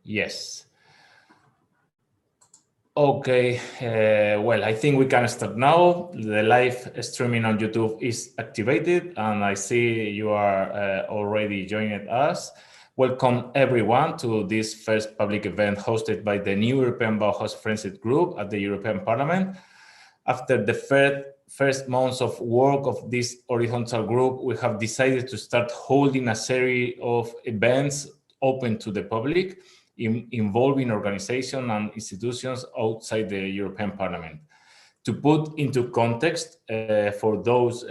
Yes. Okay, well, I think we can start now. The live streaming on YouTube is activated, and I see you are already joining us. Welcome everyone to this first public event hosted by the new European Bauhaus Friendship Group at the European Parliament. After the first months of work of this horizontal group, we have decided to start holding a series of events open to the public, involving organizations and institutions outside the European Parliament. To put into context, for those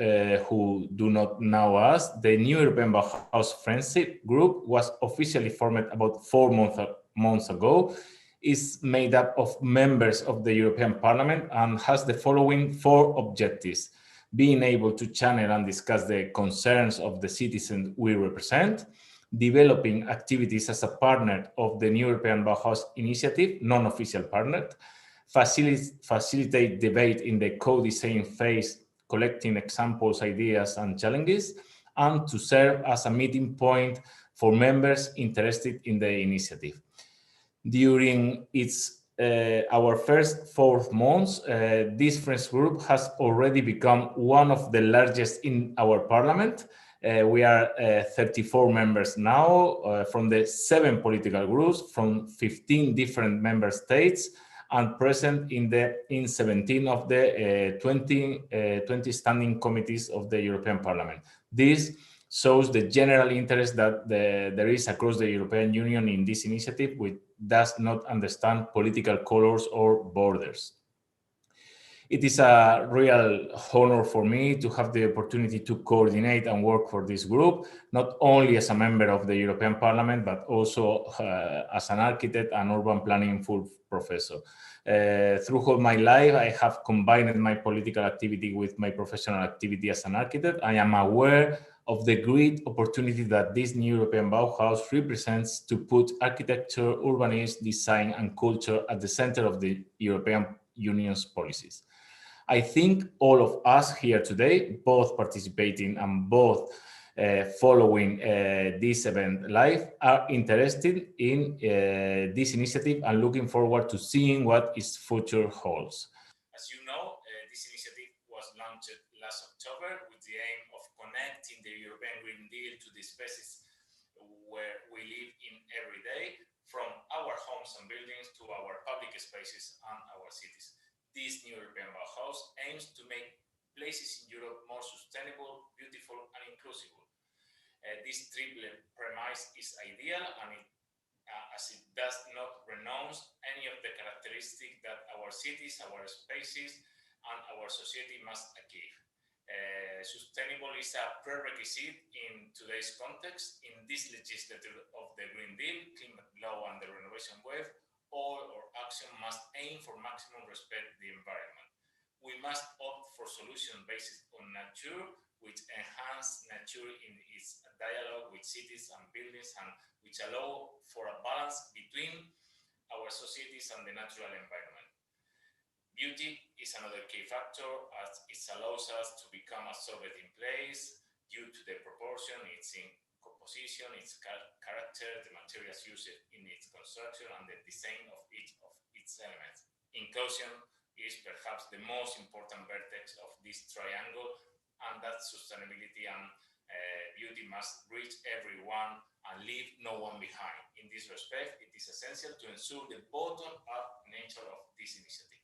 who do not know us, the new European Bauhaus Friendship Group was officially formed about 4 months ago. Is made up of members of the European Parliament and has the following 4 objectives: being able to channel and discuss the concerns of the citizens we represent, developing activities as a partner of the new European Bauhaus initiative, non-official partner, facilitate debate in the co-design phase, collecting examples, ideas, and challenges, and to serve as a meeting point for members interested in the initiative. During our first 4 months, this Friends Group has already become one of the largest in our parliament. We are 34 members now from the 7 political groups from 15 different member states and present in 17 of the 20 standing committees of the European Parliament. This shows the general interest that there is across the European Union in this initiative, which does not understand political colors or borders. It is a real honor for me to have the opportunity to coordinate and work for this group, not only as a member of the European Parliament, but also as an architect and urban planning full professor. Throughout my life, I have combined my political activity with my professional activity as an architect. I am aware of the great opportunity that this new European Bauhaus represents to put architecture, urbanism, design, and culture at the center of the European Union's policies. I think all of us here today, both participating and both following this event live, are interested in this initiative and looking forward to seeing what its future holds. As you know, this initiative was launched last October with the aim of connecting the European Green Deal to the spaces where we live in every day, from our homes and buildings to our public spaces and our cities. This new European Bauhaus aims to make places in Europe more sustainable, beautiful, and inclusive. This triple premise is ideal, and as it does not renounce any of the characteristics that our cities, our spaces, and our society must achieve. Sustainable is a prerequisite in today's context. In this legislature of the Green Deal, climate law, and the renovation wave, all our action must aim for maximum respect the environment. We must opt for solutions based on nature, which enhance nature in its dialogue with cities and buildings, and which allow for a balance between our societies and the natural environment. Beauty is another key factor, as it allows us to become absorbed in place due to the proportion, its composition, its character, the materials used in its construction, and the design of each of its elements. Inclusion is perhaps the most important vertex of this triangle, and that sustainability and beauty must reach everyone and leave no one behind. In this respect, it is essential to ensure the bottom-up nature of this initiative.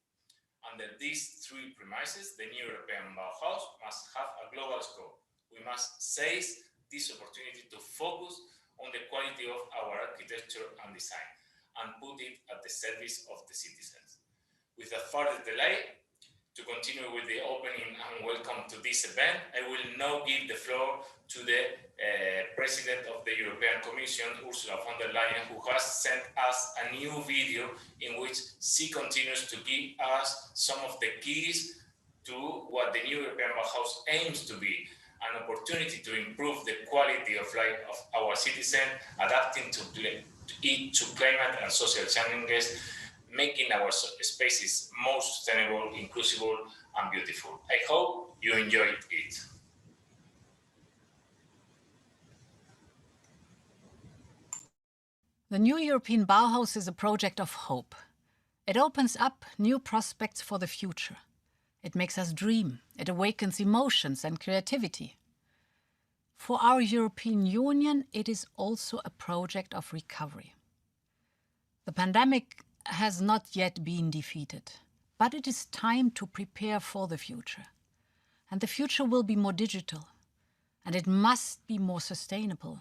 Under these 3 premises, the new European Bauhaus must have a global scope. We must seize this opportunity to focus on the quality of our architecture and design and put it at the service of the citizens. Without further delay, to continue with the opening and welcome to this event, I will now give the floor to the President of the European Commission, Ursula von der Leyen, who has sent us a new video in which she continues to give us some of the keys to what the new European Bauhaus aims to be: an opportunity to improve the quality of life of our citizens, adapting to climate and social challenges, making our spaces more sustainable, inclusive, and beautiful. I hope you enjoyed it. The new European Bauhaus is a project of hope. It opens up new prospects for the future. It makes us dream. It awakens emotions and creativity. For our European Union, it is also a project of recovery. The pandemic has not yet been defeated, but it is time to prepare for the future. And the future will be more digital, and it must be more sustainable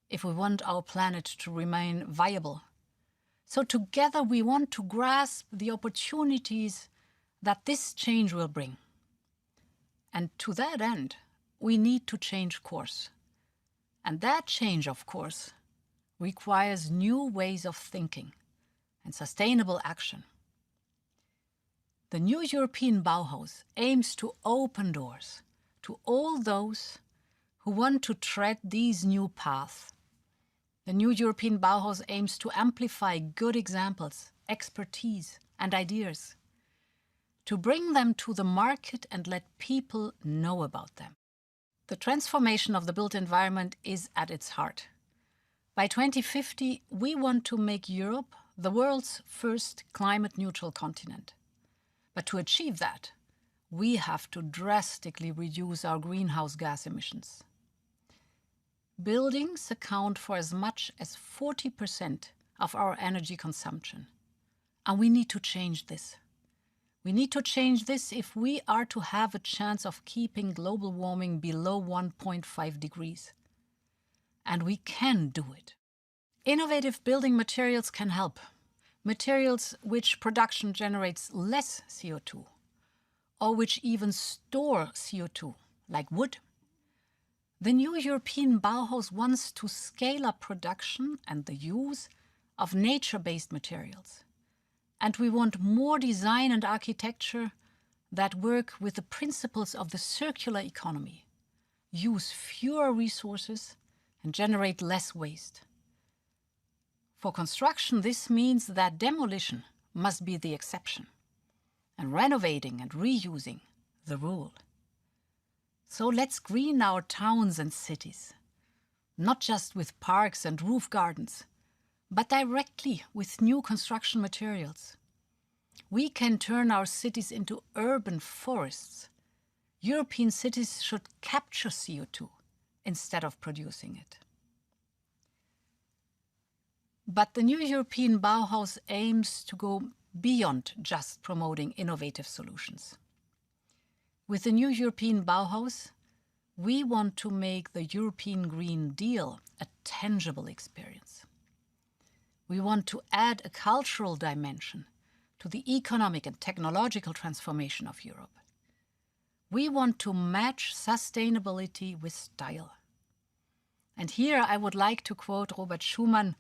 if we want our planet to remain viable. So together we want to grasp the opportunities that this change will bring. And to that end, we need to change course. And that change, of course, requires new ways of thinking and sustainable action. The new European Bauhaus aims to open doors to all those who want to tread these new paths. The new European Bauhaus aims to amplify good examples, expertise, and ideas, to bring them to the market and let people know about them. The transformation of the built environment is at its heart. By 2050, we want to make Europe the world's first climate-neutral continent. But to achieve that, we have to drastically reduce our greenhouse gas emissions. Buildings account for as much as 40% of our energy consumption. And we need to change this. We need to change this if we are to have a chance of keeping global warming below 1.5 degrees. And we can do it. Innovative building materials can help. Materials which production generates less CO2, or which even store CO2, like wood. The new European Bauhaus wants to scale up production and the use of nature-based materials. And we want more design and architecture that work with the principles of the circular economy, use fewer resources and generate less waste. For construction, this means that demolition must be the exception, and renovating and reusing the rule. So let's green our towns and cities, not just with parks and roof gardens, but directly with new construction materials. We can turn our cities into urban forests. European cities should capture CO2 instead of producing it. But the new European Bauhaus aims to go beyond just promoting innovative solutions. With the new European Bauhaus, we want to make the European Green Deal a tangible experience. We want to add a cultural dimension to the economic and technological transformation of Europe. We want to match sustainability with style. And here I would like to quote Robert Schuman,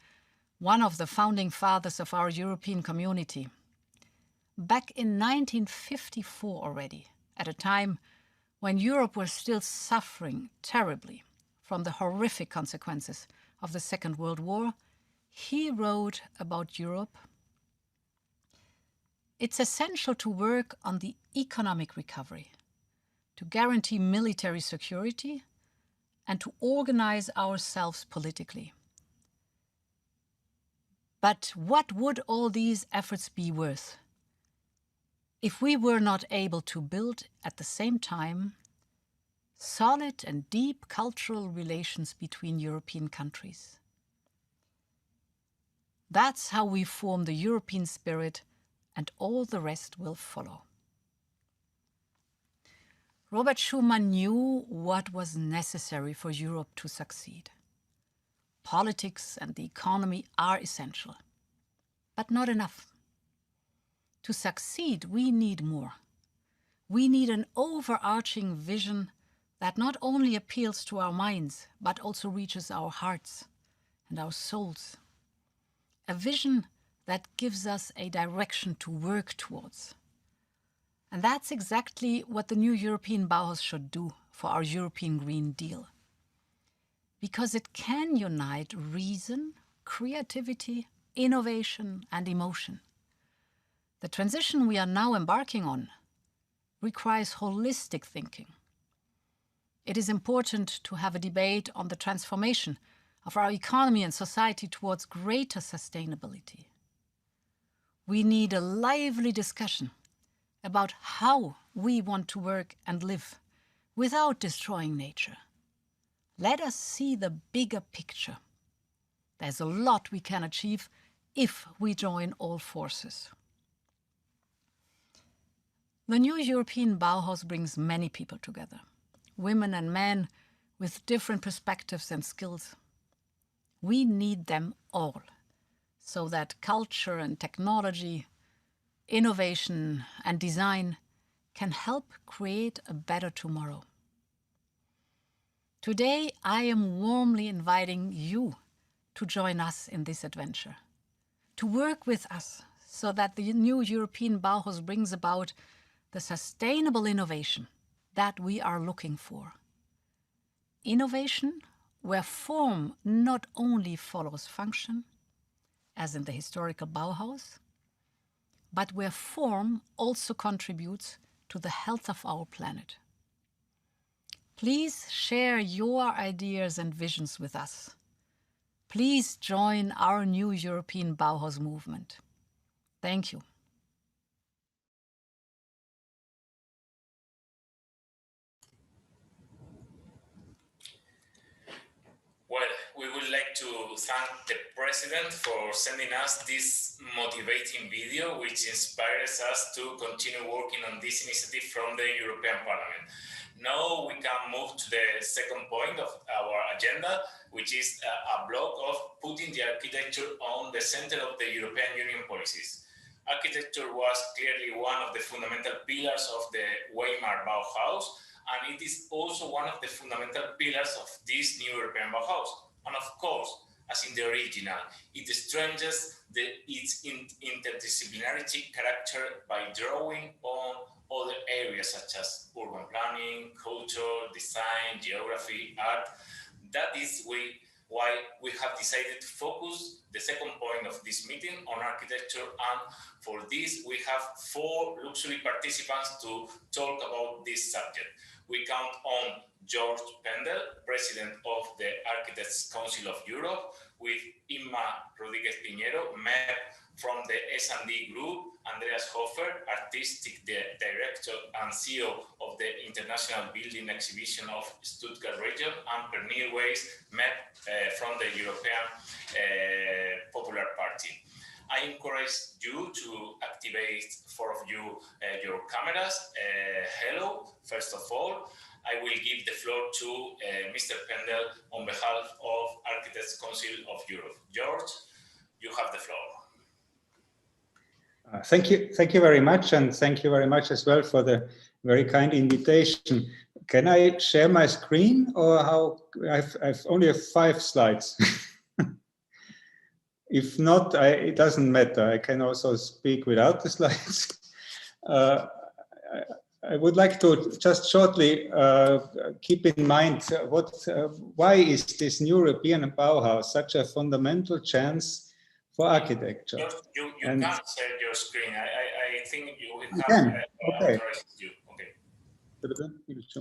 one of the founding fathers of our European community. Back in 1954 already, at a time when Europe was still suffering terribly from the horrific consequences of the Second World War, he wrote about Europe: "It's essential to work on the economic recovery, to guarantee military security, and to organize ourselves politically. But what would all these efforts be worth if we were not able to build at the same time solid and deep cultural relations between European countries? That's how we form the European spirit, and all the rest will follow." Robert Schuman knew what was necessary for Europe to succeed. Politics and the economy are essential, but not enough. To succeed, we need more. We need an overarching vision that not only appeals to our minds, but also reaches our hearts and our souls. A vision that gives us a direction to work towards. And that's exactly what the new European Bauhaus should do for our European Green Deal. Because it can unite reason, creativity, innovation, and emotion. The transition we are now embarking on requires holistic thinking. It is important to have a debate on the transformation of our economy and society towards greater sustainability. We need a lively discussion about how we want to work and live without destroying nature. Let us see the bigger picture. There's a lot we can achieve if we join all forces. The new European Bauhaus brings many people together, women and men with different perspectives and skills. We need them all, so that culture and technology, innovation and design can help create a better tomorrow. Today, I am warmly inviting you to join us in this adventure, to work with us so that the new European Bauhaus brings about the sustainable innovation that we are looking for. Innovation where form not only follows function, as in the historical Bauhaus, but where form also contributes to the health of our planet. Please share your ideas and visions with us. Please join our new European Bauhaus movement. Thank you. Well, we would like to thank the President for sending us this motivating video, which inspires us to continue working on this initiative from the European Parliament. Now we can move to the second point of our agenda, which is a block of putting the architecture on the center of the European Union policies. Architecture was clearly one of the fundamental pillars of the Weimar Bauhaus, and it is also one of the fundamental pillars of this new European Bauhaus. And of course, as in the original, it strengthens its interdisciplinarity character by drawing on other areas such as urban planning, culture, design, geography, art. That is why we have decided to focus the second point of this meeting on architecture, and for this we have 4 luxury participants to talk about this subject. We count on Georg Pendl, President of the Architects Council of Europe, with Rodríguez-PIñEro, MEP from the S&D Group, Andreas Hofer, Artistic Director and CEO of the International Building Exhibition of Stuttgart region, and Pernille, MEP from the European Popular Party. I encourage you to activate 4 of you your cameras. Hello, first of all. I will give the floor to Mr. Pendl on behalf of Architects Council of Europe. George, you have the floor. Thank you very much, and thank you very much as well for the very kind invitation. Can I share my screen, or how? I've only have 5 slides. If not, it doesn't matter. I can also speak without the slides. I would like to just shortly keep in mind why is this new European Bauhaus such a fundamental chance for architecture? You can't share your screen. I think you have authorized you. Okay.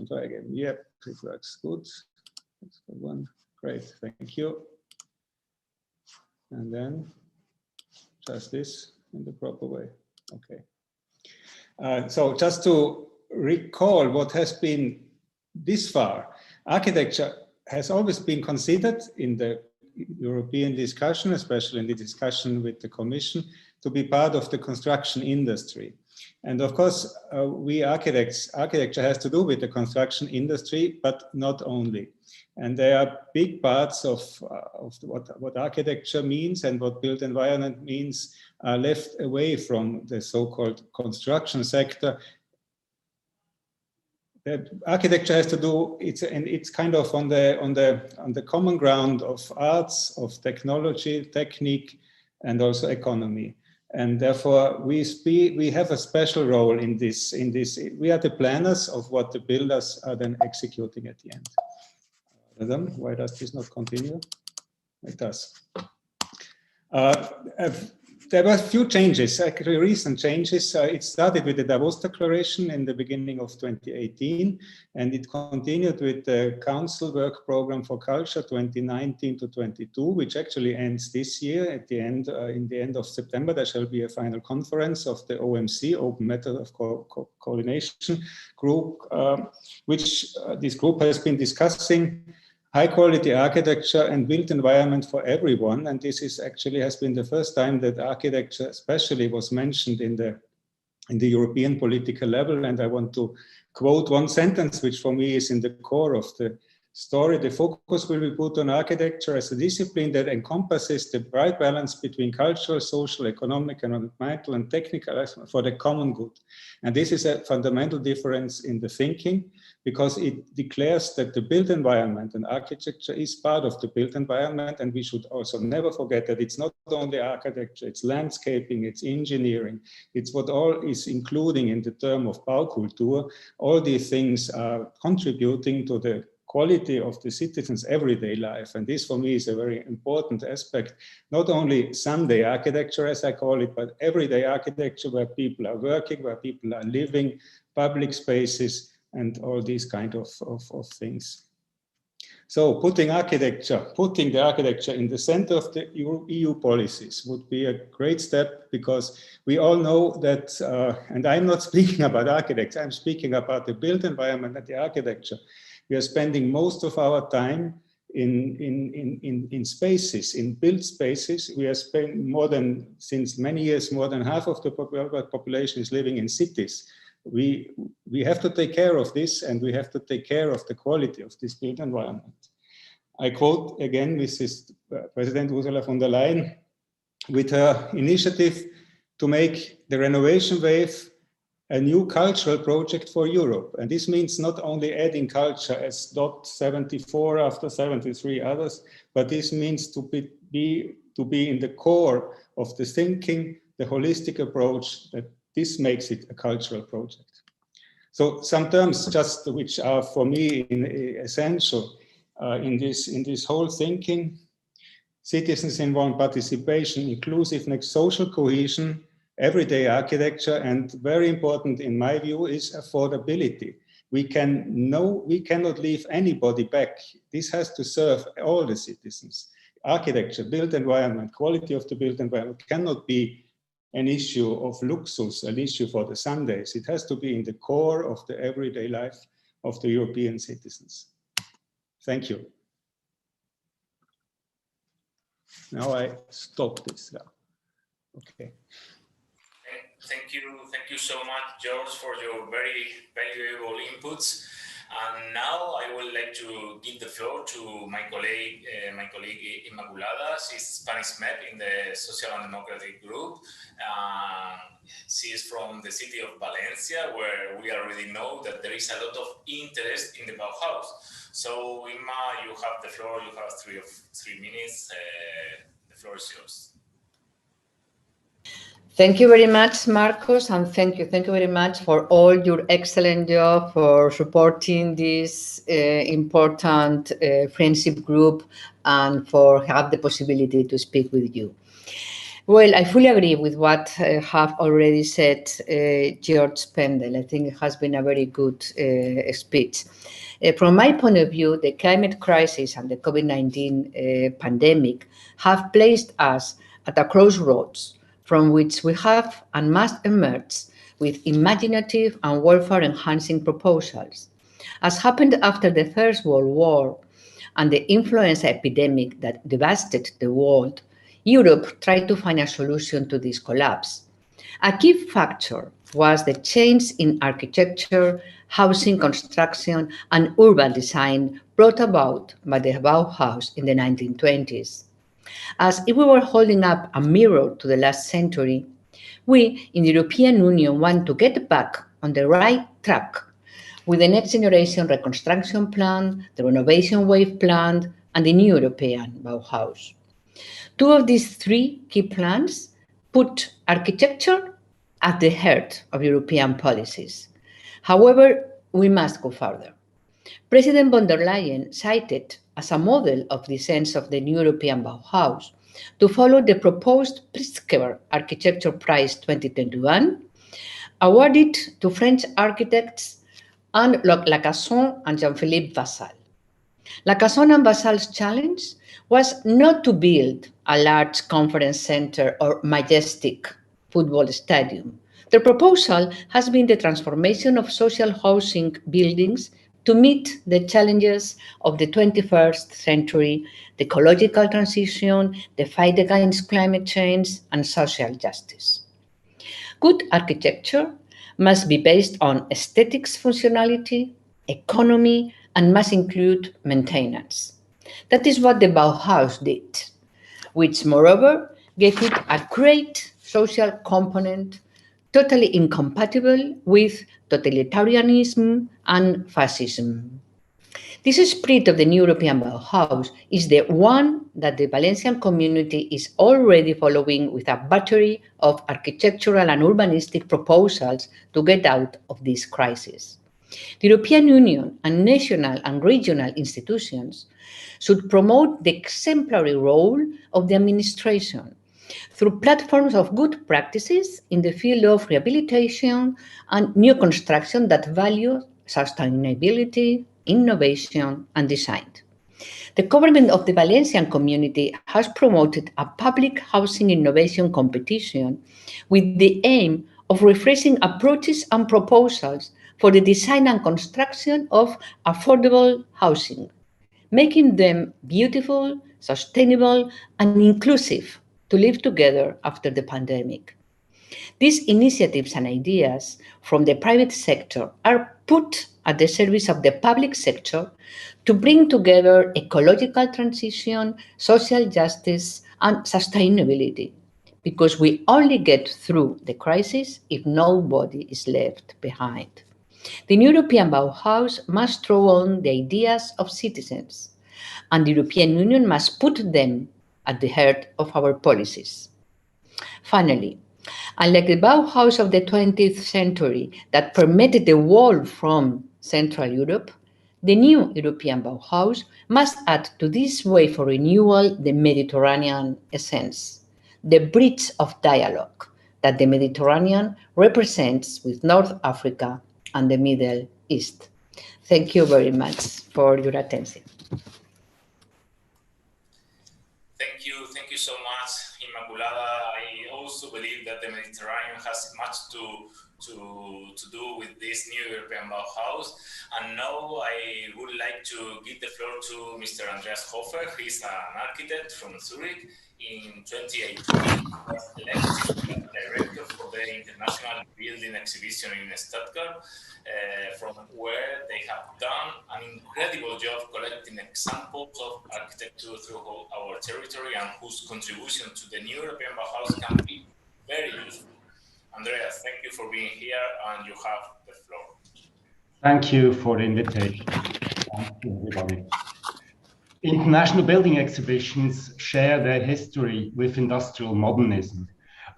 Try again. Yep, it works good. That's the one. Great, thank you. And then just this in the proper way. Okay. So just to recall what has been this far, architecture has always been considered in the European discussion, especially in the discussion with the Commission, to be part of the construction industry. And of course, we architecture has to do with the construction industry, but not only. And there are big parts of what architecture means and what built environment means are left away from the so-called construction sector. That architecture has to do, it's kind of on the common ground of arts, of technology, technique, and also economy. And therefore, we have a special role in this. We are the planners of what the builders are then executing at the end. Why does this not continue? It does. there were a few changes, actually recent changes. It started with the Davos Declaration in the beginning of 2018, and it continued with the Council Work Program for Culture 2019 to 22, which actually ends this year. At the end, in the end of September, there shall be a final conference of the OMC, Open Method of Coordination Group, which this group has been discussing high quality architecture and built environment for everyone. And this is actually has been the first time that architecture especially was mentioned in the European political level. And I want to quote one sentence, which for me is in the core of the story. The focus will be put on architecture as a discipline that encompasses the right balance between cultural, social, economic, environmental, and technical for the common good. And this is a fundamental difference in the thinking, because it declares that the built environment and architecture is part of the built environment. And we should also never forget that it's not only architecture, it's landscaping, it's engineering, it's what all is including in the term of Baukultur. All these things are contributing to the quality of the citizens' everyday life. And this for me is a very important aspect, not only Sunday architecture, as I call it, but everyday architecture where people are working, where people are living, public spaces, and all these kind of things. So putting the architecture in the center of the EU policies would be a great step, because we all know that, and I'm not speaking about architects, I'm speaking about the built environment and the architecture. We are spending most of our time in spaces, in built spaces. We are spending since many years, more than half of the population is living in cities. We have to take care of this, and we have to take care of the quality of this built environment. I quote again Mrs. President Ursula von der Leyen with her initiative to make the renovation wave a new cultural project for Europe. And this means not only adding culture as dot 74 after 73 others, but this means to be in the core of the thinking, the holistic approach, that this makes it a cultural project. So some terms just which are for me essential in this whole thinking: citizens involved participation, inclusiveness, social cohesion, everyday architecture, and very important in my view is affordability. We cannot leave anybody back. This has to serve all the citizens. Architecture, built environment, quality of the built environment cannot be an issue of luxus, an issue for the Sundays. It has to be in the core of the everyday life of the European citizens. Thank you. Now I stop this now. Okay. Thank you so much, George, for your very valuable inputs. And now I would like to give the floor to my colleague Inmaculada. She's Spanish MEP in the Social and Democratic Group. She is from the city of Valencia, where we already know that there is a lot of interest in the Bauhaus. So, Inma, you have the floor. You have three minutes. The floor is yours. Thank you very much, Marcos, and thank you very much for all your excellent job for supporting this important friendship group and for have the possibility to speak with you. Well, I fully agree with what have already said Georg Pendl. I think it has been a very good speech. From my point of view, the climate crisis and the COVID-19 pandemic have placed us at a crossroads from which we have and must emerge with imaginative and welfare-enhancing proposals. As happened after the First World War and the influenza epidemic that devastated the world, Europe tried to find a solution to this collapse. A key factor was the change in architecture, housing construction, and urban design brought about by the Bauhaus in the 1920s. As if we were holding up a mirror to the last century, we in the European Union want to get back on the right track with the Next Generation Reconstruction Plan, the Renovation Wave Plan, and the new European Bauhaus. Two of these three key plans put architecture at the heart of European policies. However, we must go further. President von der Leyen cited as a model of the sense of the new European Bauhaus to follow the proposed Pritzker Architecture Prize 2021, awarded to French architects Anne Lacasson and Jean-Philippe Vassal. Lacasson and Vassal's challenge was not to build a large conference center or majestic football stadium. Their proposal has been the transformation of social housing buildings to meet the challenges of the 21st century, the ecological transition, the fight against climate change, and social justice. Good architecture must be based on aesthetics, functionality, economy, and must include maintenance. That is what the Bauhaus did, which moreover gave it a great social component totally incompatible with totalitarianism and fascism. This spirit of the new European Bauhaus is the one that the Valencian community is already following with a battery of architectural and urbanistic proposals to get out of this crisis. The European Union and national and regional institutions should promote the exemplary role of the administration through platforms of good practices in the field of rehabilitation and new construction that value sustainability, innovation, and design. The government of the Valencian community has promoted a public housing innovation competition with the aim of refreshing approaches and proposals for the design and construction of affordable housing, making them beautiful, sustainable, and inclusive to live together after the pandemic. These initiatives and ideas from the private sector are put at the service of the public sector to bring together ecological transition, social justice, and sustainability, because we only get through the crisis if nobody is left behind. The European Bauhaus must draw on the ideas of citizens, and the European Union must put them at the heart of our policies. Finally, unlike the Bauhaus of the 20th century that permitted the wall from Central Europe, the new European Bauhaus must add to this way for renewal the Mediterranean essence, the bridge of dialogue that the Mediterranean represents with North Africa and the Middle East. Thank you very much for your attention. Thank you so much, Inmaculada. I also believe that the Mediterranean has much to do with this new European Bauhaus. And now I would like to give the floor to Mr. Andreas Hofer. He's an architect from Zurich. In 2018, he was elected director for the International Building Exhibition in Stuttgart, from where they have done an incredible job collecting examples of architecture through our territory and whose contribution to the new European Bauhaus can be very useful. Andreas, thank you for being here, and you have the floor. Thank you for the invitation. Thank you, everybody. International building exhibitions share their history with industrial modernism.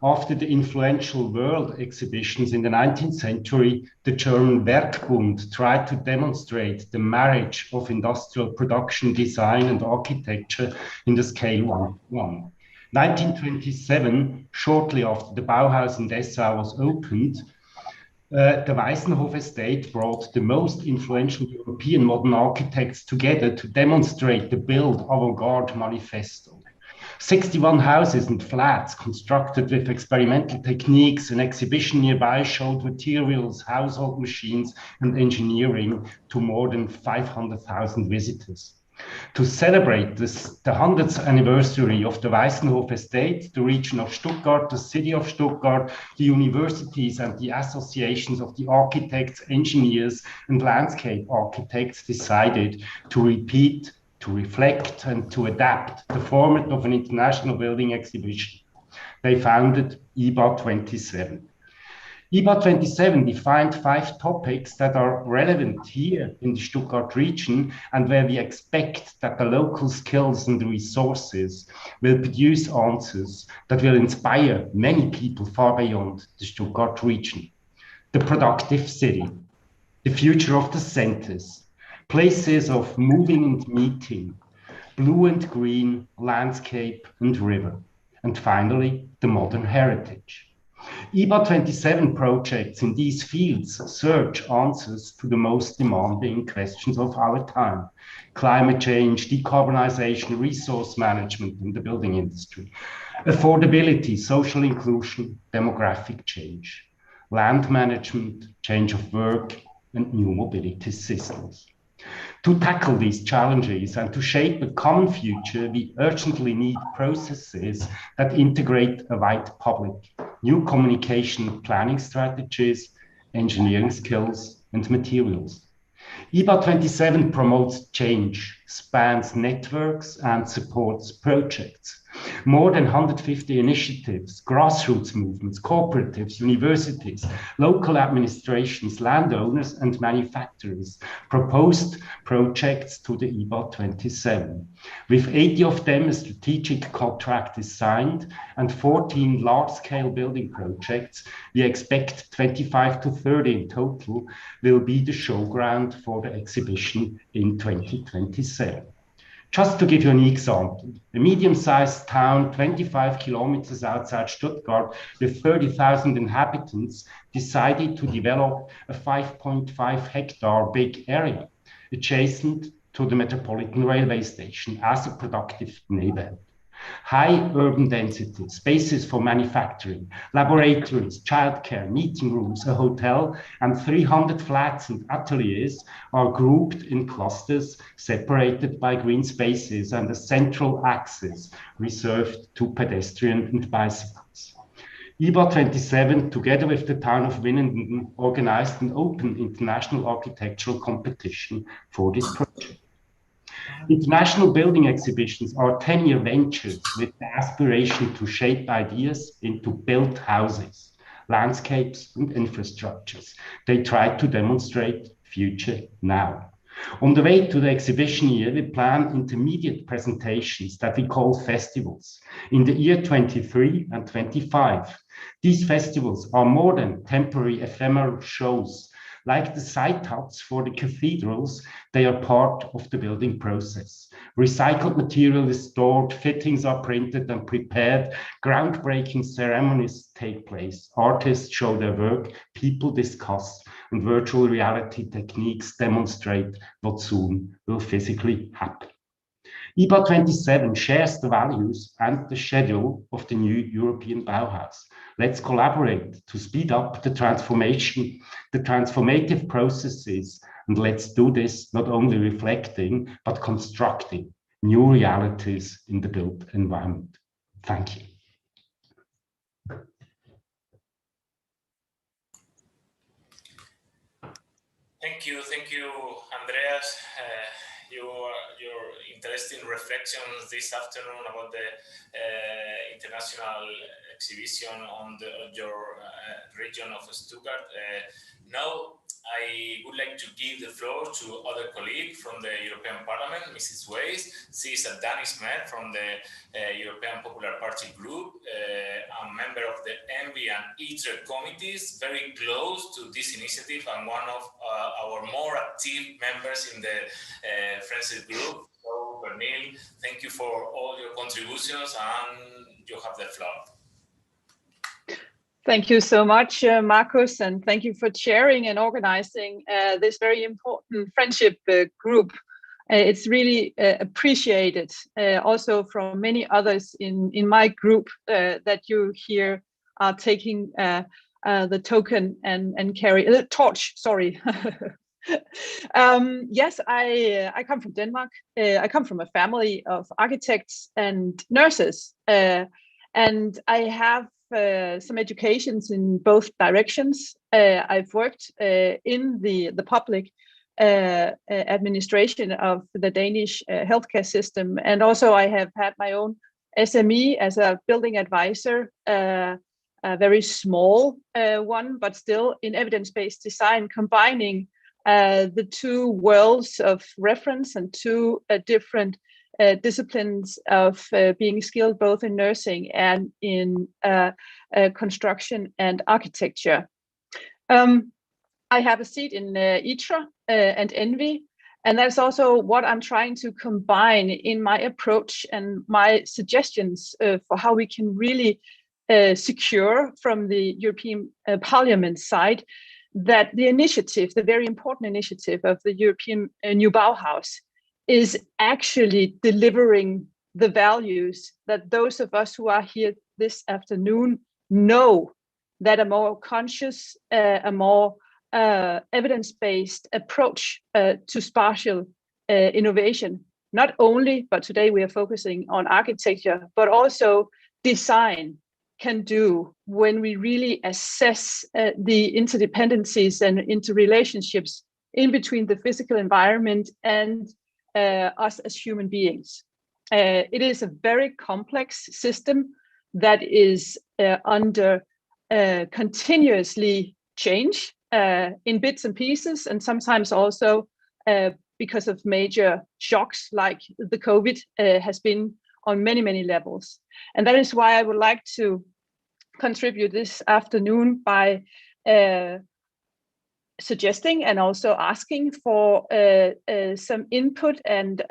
After the influential world exhibitions in the 19th century, the German Werkbund tried to demonstrate the marriage of industrial production, design, and architecture in the scale 1. 1927, shortly after the Bauhaus in Dessau was opened, the Weissenhof estate brought the most influential European modern architects together to demonstrate the Build Avant-Garde Manifesto. 61 houses and flats constructed with experimental techniques. An exhibition nearby showed materials, household machines, and engineering to more than 500,000 visitors. To celebrate the 100th anniversary of the Weissenhof estate, the region of Stuttgart, the city of Stuttgart, the universities and the associations of the architects, engineers and landscape architects decided to repeat, to reflect and to adapt the format of an international building exhibition. They founded IBA 27. IBA 27 defined 5 topics that are relevant here in the Stuttgart region and where we expect that the local skills and resources will produce answers that will inspire many people far beyond the Stuttgart region. The productive city, the future of the centers, places of moving and meeting, blue and green, landscape and river, and finally, the modern heritage. IBA 27 projects in these fields search answers to the most demanding questions of our time: climate change, decarbonization, resource management in the building industry, affordability, social inclusion, demographic change, land management, change of work, and new mobility systems. To tackle these challenges and to shape a common future, we urgently need processes that integrate a wide public, new communication planning strategies, engineering skills, and materials. IBA 27 promotes change, spans networks, and supports projects. More than 150 initiatives, grassroots movements, cooperatives, universities, local administrations, landowners, and manufacturers proposed projects to the IBA 27. With 80 of them, a strategic contract is signed, and 14 large-scale building projects, we expect 25 to 30 in total, will be the showground for the exhibition in 2027. Just to give you an example, a medium-sized town 25 kilometers outside Stuttgart with 30,000 inhabitants decided to develop a 5.5 hectare big area adjacent to the Metropolitan Railway Station as a productive neighborhood. High urban density, spaces for manufacturing, laboratories, childcare, meeting rooms, a hotel, and 300 flats and ateliers are grouped in clusters separated by green spaces and a central axis reserved to pedestrian and bicycles. IBA 27, together with the town of Winnenden, organized an open international architectural competition for this project. International building exhibitions are 10-year ventures with the aspiration to shape ideas into built houses, landscapes, and infrastructures. They try to demonstrate future now. On the way to the exhibition year, we plan intermediate presentations that we call festivals in the year 23 and 25. These festivals are more than temporary ephemeral shows. Like the site huts for the cathedrals, they are part of the building process. Recycled material is stored, fittings are printed and prepared, groundbreaking ceremonies take place, artists show their work, people discuss, and virtual reality techniques demonstrate what soon will physically happen. IBA 27 shares the values and the schedule of the new European Bauhaus. Let's collaborate to speed up the transformation, the transformative processes, and let's do this not only reflecting, but constructing new realities in the built environment. Thank you. Thank you, Andreas. Your interesting reflections this afternoon about the international exhibition on your region of Stuttgart. Now, I would like to give the floor to other colleague from the European Parliament, Mrs. WEISS. She is a Danish man from the European Popular Party Group, a member of the ENVI and ITRE committees, very close to this initiative and one of our more active members in the Friendship Group. So, Pernille, thank you for all your contributions and you have the floor. Thank you so much, Marcus, and thank you for chairing and organizing this very important friendship group. It's really appreciated also from many others in my group that you here are taking the token and carry the torch, sorry. Yes, I come from Denmark. I come from a family of architects and nurses, and I have some educations in both directions. I've worked in the public administration of the Danish healthcare system, and also I have had my own SME as a building advisor, a very small one, but still in evidence-based design, combining the two worlds of reference and two different disciplines of being skilled both in nursing and in construction and architecture. I have a seat in ITRE and ENVI, And that's also what I'm trying to combine in my approach and my suggestions for how we can really secure from the European Parliament side that the initiative, the very important initiative of the European New Bauhaus, is actually delivering the values that those of us who are here this afternoon know, that a more conscious, a more evidence-based approach to spatial innovation, not only, but today we are focusing on architecture, but also design can do when we really assess the interdependencies and interrelationships in between the physical environment and us as human beings. It is a very complex system that is under continuously change in bits and pieces, and sometimes also because of major shocks like the COVID has been on many, many levels. And that is why I would like to contribute this afternoon by suggesting and also asking for some input and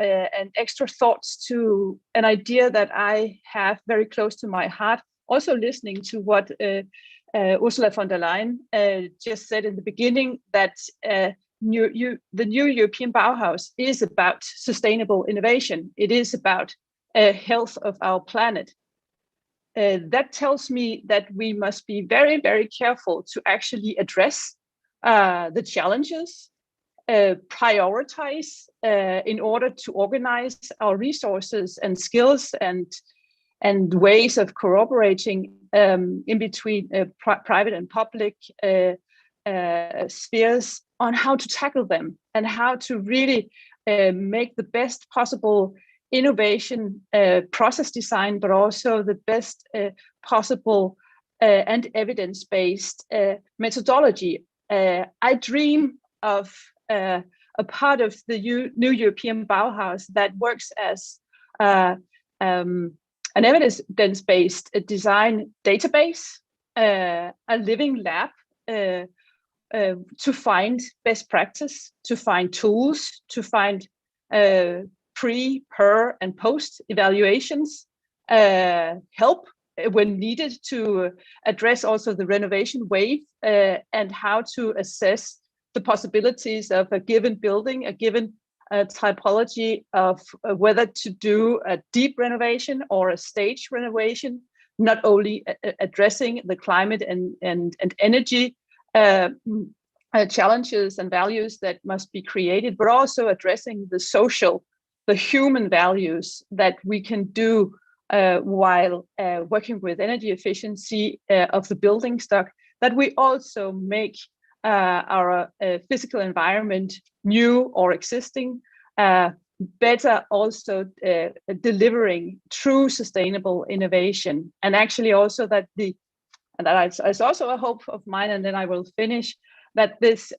extra thoughts to an idea that I have very close to my heart. Also listening to what Ursula von der Leyen just said in the beginning, that the new European Bauhaus is about sustainable innovation. It is about health of our planet. That tells me that we must be very, very careful to actually address the challenges, prioritize in order to organize our resources and skills and ways of cooperating in between private and public spheres on how to tackle them and how to really make the best possible innovation process design, but also the best possible and evidence-based methodology. I dream of a part of the new European Bauhaus that works as an evidence-based design database, a living lab to find best practice, to find tools, to find pre, per, and post evaluations, help when needed to address also the renovation wave and how to assess the possibilities of a given building, a given typology of whether to do a deep renovation or a stage renovation, not only addressing the climate and energy challenges and values that must be created, but also addressing the social, the human values that we can do while working with energy efficiency of the building stock, that we also make our physical environment, new or existing, better, also delivering true sustainable innovation. And actually also that and that is also a hope of mine, and then I will finish, that this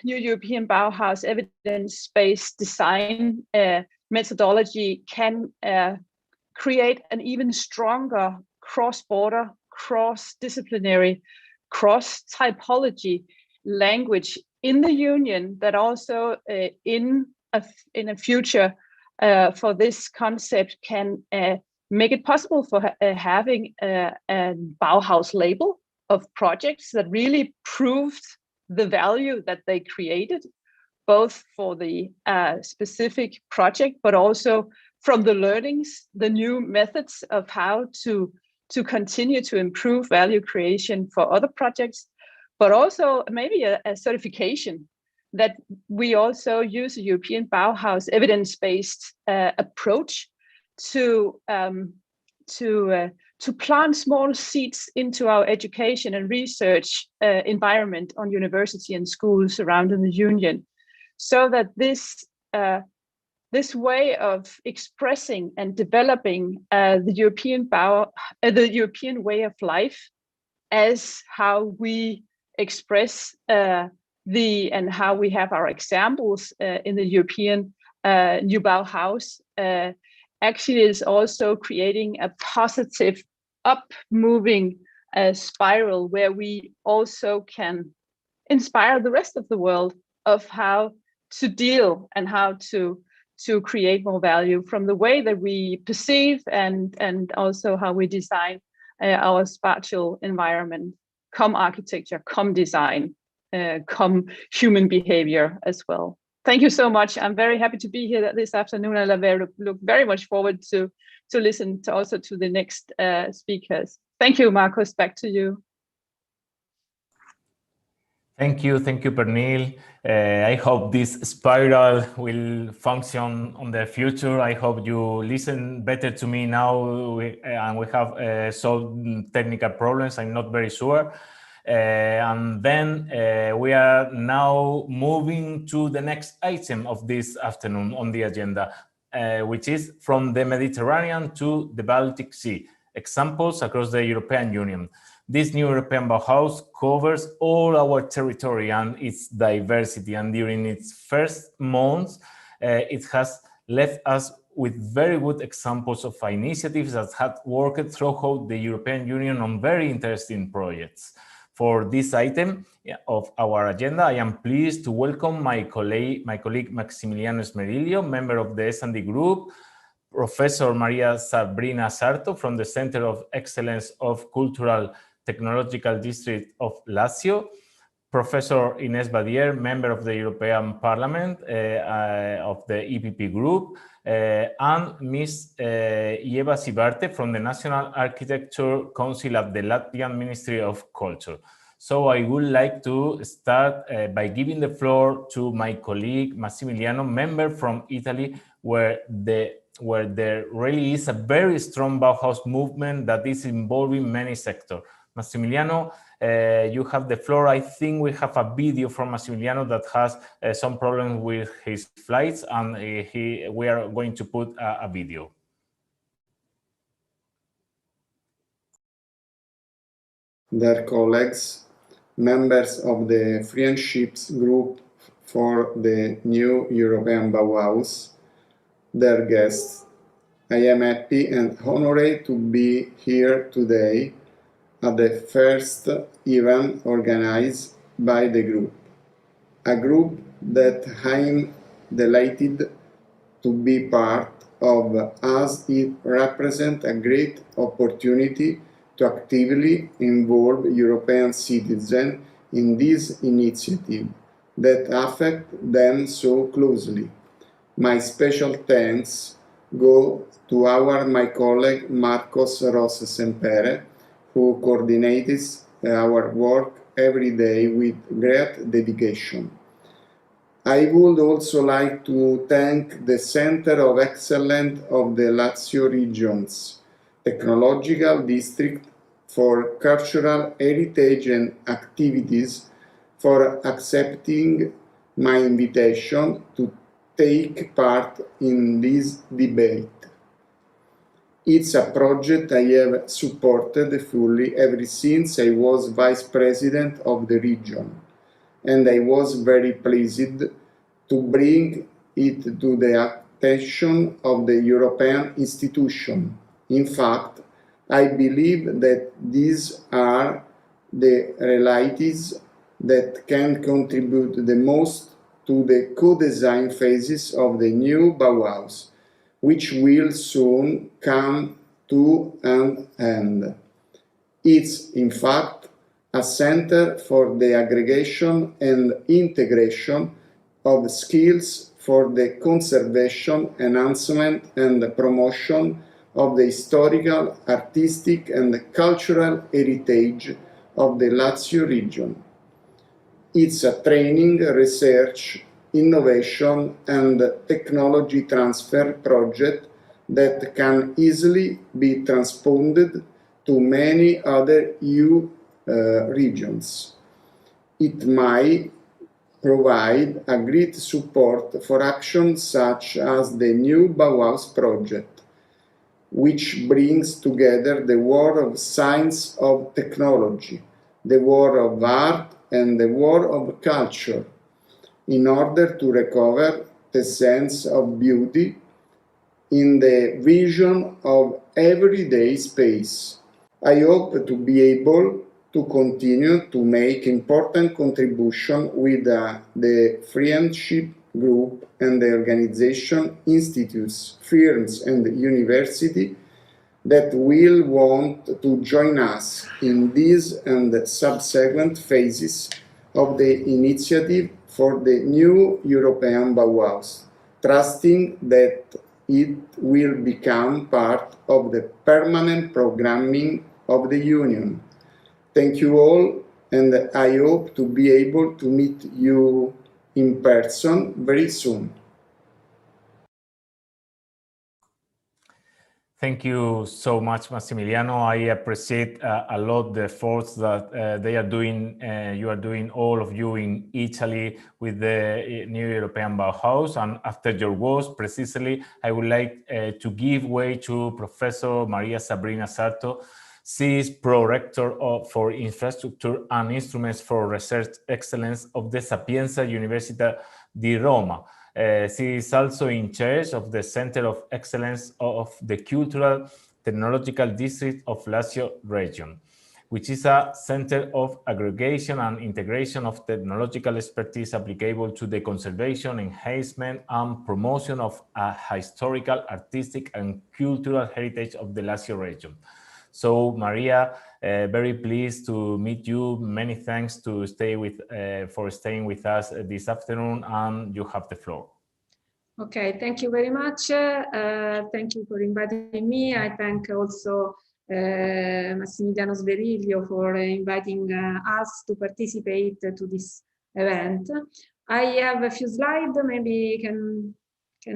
new European Bauhaus evidence-based design methodology can create an even stronger cross-border, cross-disciplinary, cross-typology language in the Union, that also in a future for this concept can make it possible for having a Bauhaus label of projects that really proved the value that they created, both for the specific project, but also from the learnings, the new methods of how to continue to improve value creation for other projects, but also maybe a certification that we also use a European Bauhaus evidence-based approach to plant small seeds into our education and research environment on university and schools around in the Union, so that this way of expressing and developing the European way of life as how we express and how we have our examples in the European New Bauhaus actually is also creating a positive up-moving spiral where we also can inspire the rest of the world of how deal and how to create more value from the way that we perceive and also how we design our spatial environment, come architecture, come design, come human behavior as well. Thank you so much. I'm very happy to be here this afternoon, and I look very much forward to listen also to the next speakers. Thank you, Marcus. Back to you. Thank you, Pernille. I hope this spiral will function on the future. I hope you listen better to me now, and we have solved technical problems. I'm not very sure. And then we are now moving to the next item of this afternoon on the agenda, which is from the Mediterranean to the Baltic Sea, examples across the European Union. This new European Bauhaus covers all our territory and its diversity, and during its first months, it has left us with very good examples of initiatives that had worked throughout the European Union on very interesting projects. For this item of our agenda, I am pleased to welcome my colleague Massimiliano SMERIGLIO, member of the S&D group, Professor Maria Sabrina Sarto from the Center of Excellence of Cultural Technological District of Lazio, Professor Inese Badier, member of the European Parliament of the EPP group, and Ms. Ieva Sibarte from the National Architecture Council of the Latvian Ministry of Culture. So I would like to start by giving the floor to my colleague Massimiliano, member from Italy, where there really is a very strong Bauhaus movement that is involving many sectors. Massimiliano, you have the floor. I think we have a video from Massimiliano that has some problems with his flights, and we are going to put a video. Dear colleagues, members of the Friendship Group for the new European Bauhaus, dear guests, I am happy and honored to be here today at the first event organized by the group, a group that I'm delighted to be part of, as it represents a great opportunity to actively involve European citizens in this initiative that affect them so closely. My special thanks go to my colleague Marcos ROS SEMPERE, who coordinates our work every day with great dedication. I would also like to thank the Center of Excellence of the Lazio Region's Technological District for Cultural Heritage and Activities for accepting my invitation to take part in this debate. It's a project I have supported fully ever since I was Vice President of the region, and I was very pleased to bring it to the attention of the European institution. In fact, I believe that these are the realities that can contribute the most to the co-design phases of the new Bauhaus, which will soon come to an end. It's, in fact, a center for the aggregation and integration of skills for the conservation, enhancement, and promotion of the historical, artistic, and cultural heritage of the Lazio region. It's a training, research, innovation, and technology transfer project that can easily be transposed to many other EU regions. It might provide a great support for actions such as the new Bauhaus project, which brings together the world of science of technology, the world of art, and the world of culture, in order to recover the sense of beauty in the vision of everyday space. I hope to be able to continue to make important contribution with the Friendship Group and the organization, institutes, firms and university that will want to join us in these and subsequent phases of the initiative for the new European Bauhaus, trusting that it will become part of the permanent programming of the Union. Thank you all, and I hope to be able to meet you in person very soon. Thank you so much, Massimiliano. I appreciate a lot the efforts that they are doing. You are doing, all of you in Italy, with the new European Bauhaus. And after your words, precisely, I would like to give way to Professor Maria Sabrina Sarto. She is Pro-rector for Infrastructure and Instruments for Research Excellence of the Sapienza Università di Roma. She is also in charge of the Center of Excellence of the Cultural Technological District of Lazio region, which is a center of aggregation and integration of technological expertise applicable to the conservation, enhancement, and promotion of a historical, artistic, and cultural heritage of the Lazio region. So, Maria, very pleased to meet you. Many thanks to for staying with us this afternoon, and you have the floor. Okay, thank you very much. Thank you for inviting me. I thank also Massimiliano Sveriglio for inviting us to participate to this event. I have a few slides. Maybe can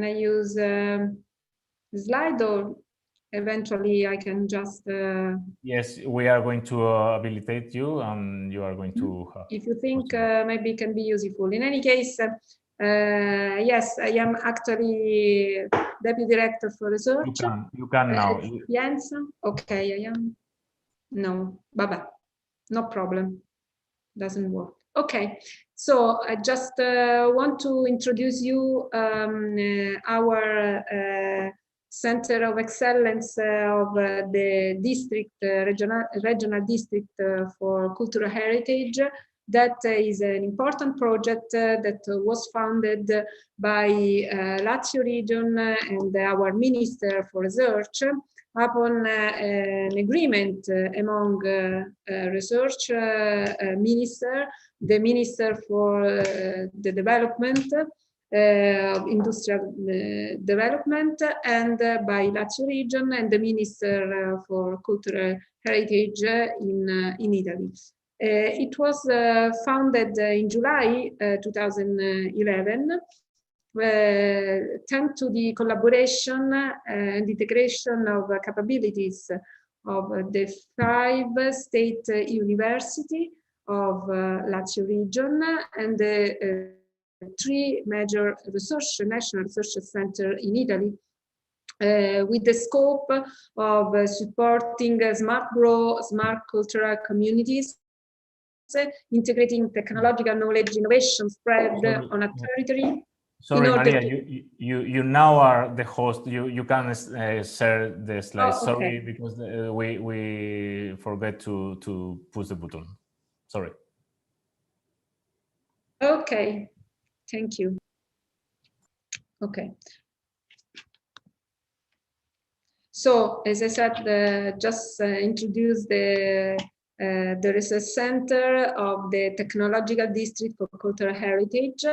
I use the slide, or eventually I can just... Yes, we are going to habilitate you, and you are going to... if you think maybe it can be useful. In any case, yes, I am actually Deputy Director for Research. You can now. Sapienza. Okay, I am. No, baba, no problem. Doesn't work. Okay, so I just want to introduce you our Center of Excellence of the district, regional district for cultural heritage. That is an important project that was funded by Lazio region and our Minister for Research upon an agreement among research minister, the Minister for the Development, Industrial Development, and by Lazio region and the Minister for Cultural Heritage in Italy. It was founded in July 2011, thanks to the collaboration and integration of capabilities of the 5 state universities of Lazio region and the 3 major national research centers in Italy, with the scope of supporting smart growth, smart cultural communities, integrating technological knowledge, innovation spread on a territory. Sorry, Maria, you now are the host. You can share the slides. Oh, okay. Sorry, because we forget to push the button. Sorry. Okay, thank you. Okay. So, as I said, just introduce the research center of the Technological District for Cultural Heritage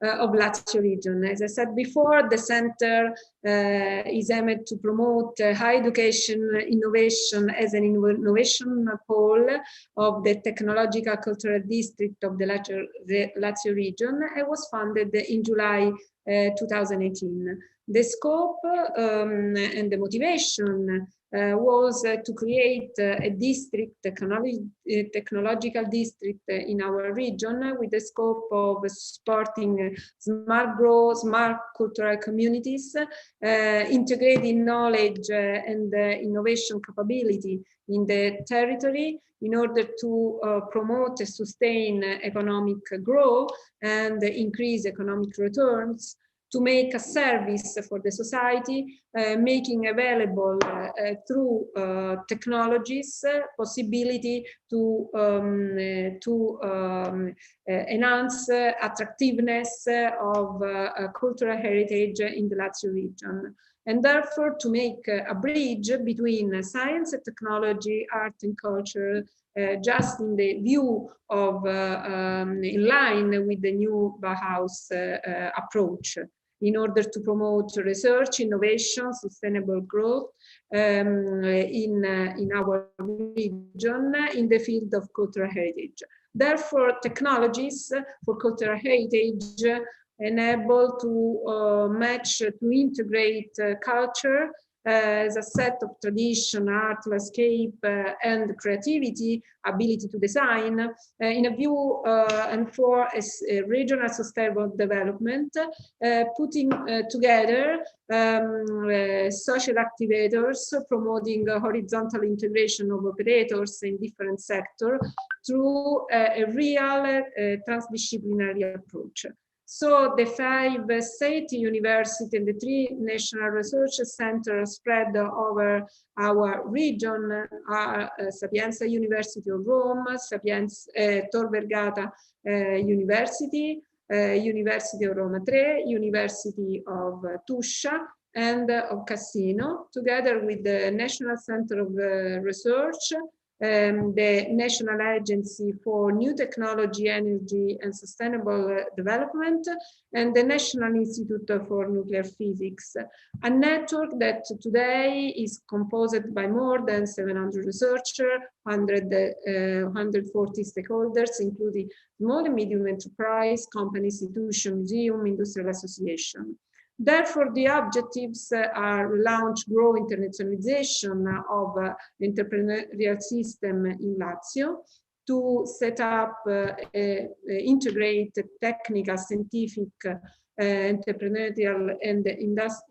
of Lazio region. As I said before, the center is aimed to promote high education innovation as an innovation pole of the Technological Cultural District of the Lazio region. It was funded in July 2018. The scope and the motivation was to create a district, technological district in our region with the scope of supporting smart growth, smart cultural communities, integrating knowledge and innovation capability in the territory in order to promote and sustain economic growth and increase economic returns to make a service for the society, making available through technologies possibility to enhance attractiveness of cultural heritage in the Lazio region, and therefore to make a bridge between science and technology, art and culture, just in the view of in line with the new Bauhaus approach, in order to promote research, innovation, sustainable growth in our region in the field of cultural heritage. Therefore, technologies for cultural heritage enable to match, to integrate culture as a set of tradition, art, landscape, and creativity, ability to design, in a view and for a regional sustainable development, putting together social activators, promoting horizontal integration of operators in different sectors through a real transdisciplinary approach. So the 5 state universities and the 3 national research centers spread over our region are Sapienza University of Rome, Sapienza Tor Vergata University, University of Roma 3, University of Tuscia, and of Cassino, together with the National Center of Research, the National Agency for New Technology, Energy and Sustainable Development, and the National Institute for Nuclear Physics, a network that today is composed by more than 700 researchers, 140 stakeholders, including small and medium enterprise, company, institution, museum, industrial association. Therefore, the objectives are relaunch, grow, internationalization of the entrepreneurial system in Lazio, to set up, integrate technical, scientific, entrepreneurial and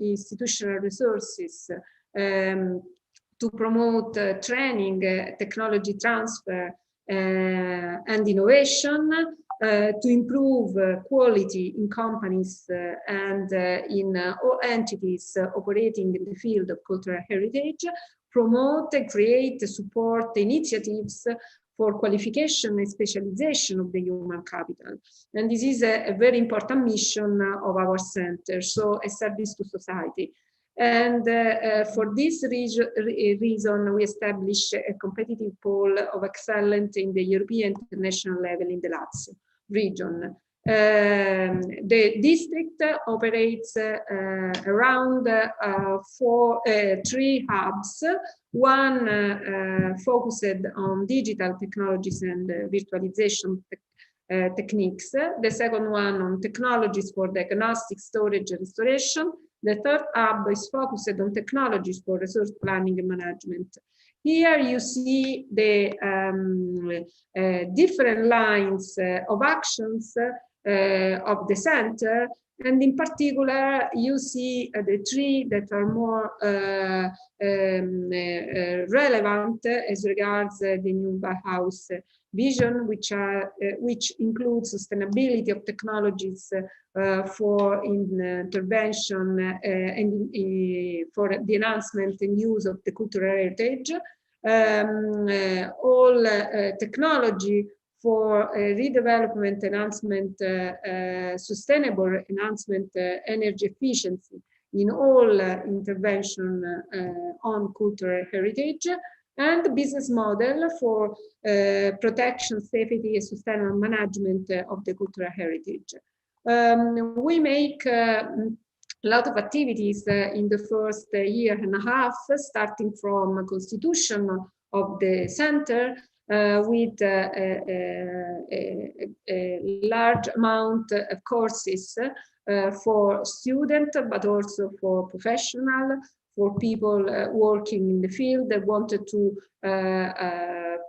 institutional resources, to promote training, technology transfer, and innovation, to improve quality in companies and in all entities operating in the field of cultural heritage, promote, create, support initiatives for qualification and specialization of the human capital. And this is a very important mission of our center, so a service to society. And for this reason, we establish a competitive pool of excellence in the European international level in the Lazio region. The district operates around 3 hubs, one focused on digital technologies and virtualization techniques, the second one on technologies for diagnostic, storage and restoration. The third hub is focused on technologies for resource planning and management. Here you see the different lines of actions of the center, and in particular you see the 3 that are more relevant as regards the new Bauhaus vision, which includes sustainability of technologies for intervention and for the enhancement and use of the cultural heritage, all technology for redevelopment, enhancement, sustainable enhancement, energy efficiency in all intervention on cultural heritage, and business model for protection, safety, and sustainable management of the cultural heritage. We make a lot of activities in the first year and a half, starting from constitution of the center, with a large amount of courses for students, but also for professional, for people working in the field that wanted to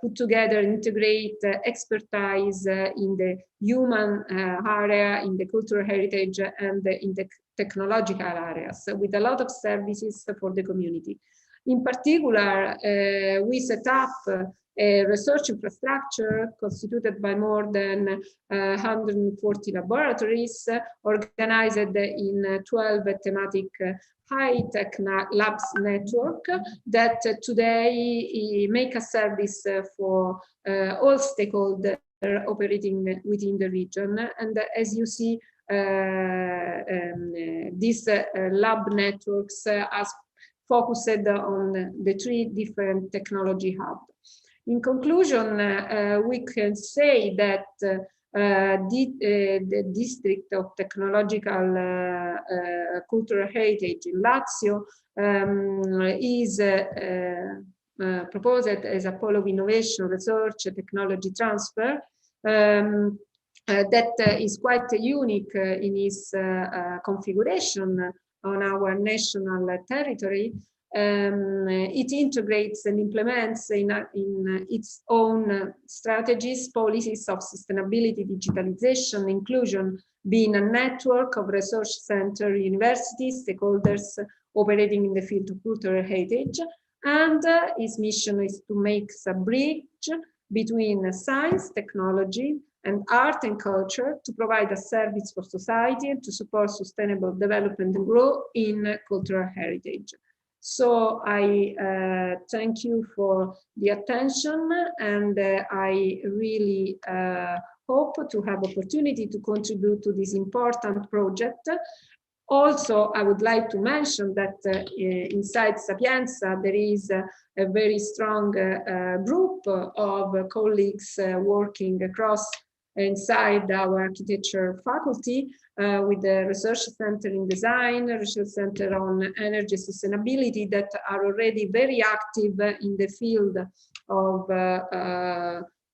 put together, integrate expertise in the human area, in the cultural heritage, and in the technological areas, with a lot of services for the community. In particular, we set up a research infrastructure constituted by more than 140 laboratories organized in 12 thematic high-tech labs network that today make a service for all stakeholders operating within the region. And as you see, these lab networks are focused on the 3 different technology hubs. In conclusion, we can say that the District of Technological Cultural Heritage in Lazio is proposed as a pole of innovation, research, and technology transfer that is quite unique in its configuration on our national territory. It integrates and implements in its own strategies, policies of sustainability, digitalization, inclusion, being a network of research center, universities, stakeholders operating in the field of cultural heritage. And its mission is to make a bridge between science, technology, and art and culture to provide a service for society and to support sustainable development and growth in cultural heritage. So I thank you for the attention, and I really hope to have opportunity to contribute to this important project. Also, I would like to mention that inside Sapienza, there is a very strong group of colleagues working across inside our architecture faculty with the research center in design, research center on energy sustainability that are already very active in the field of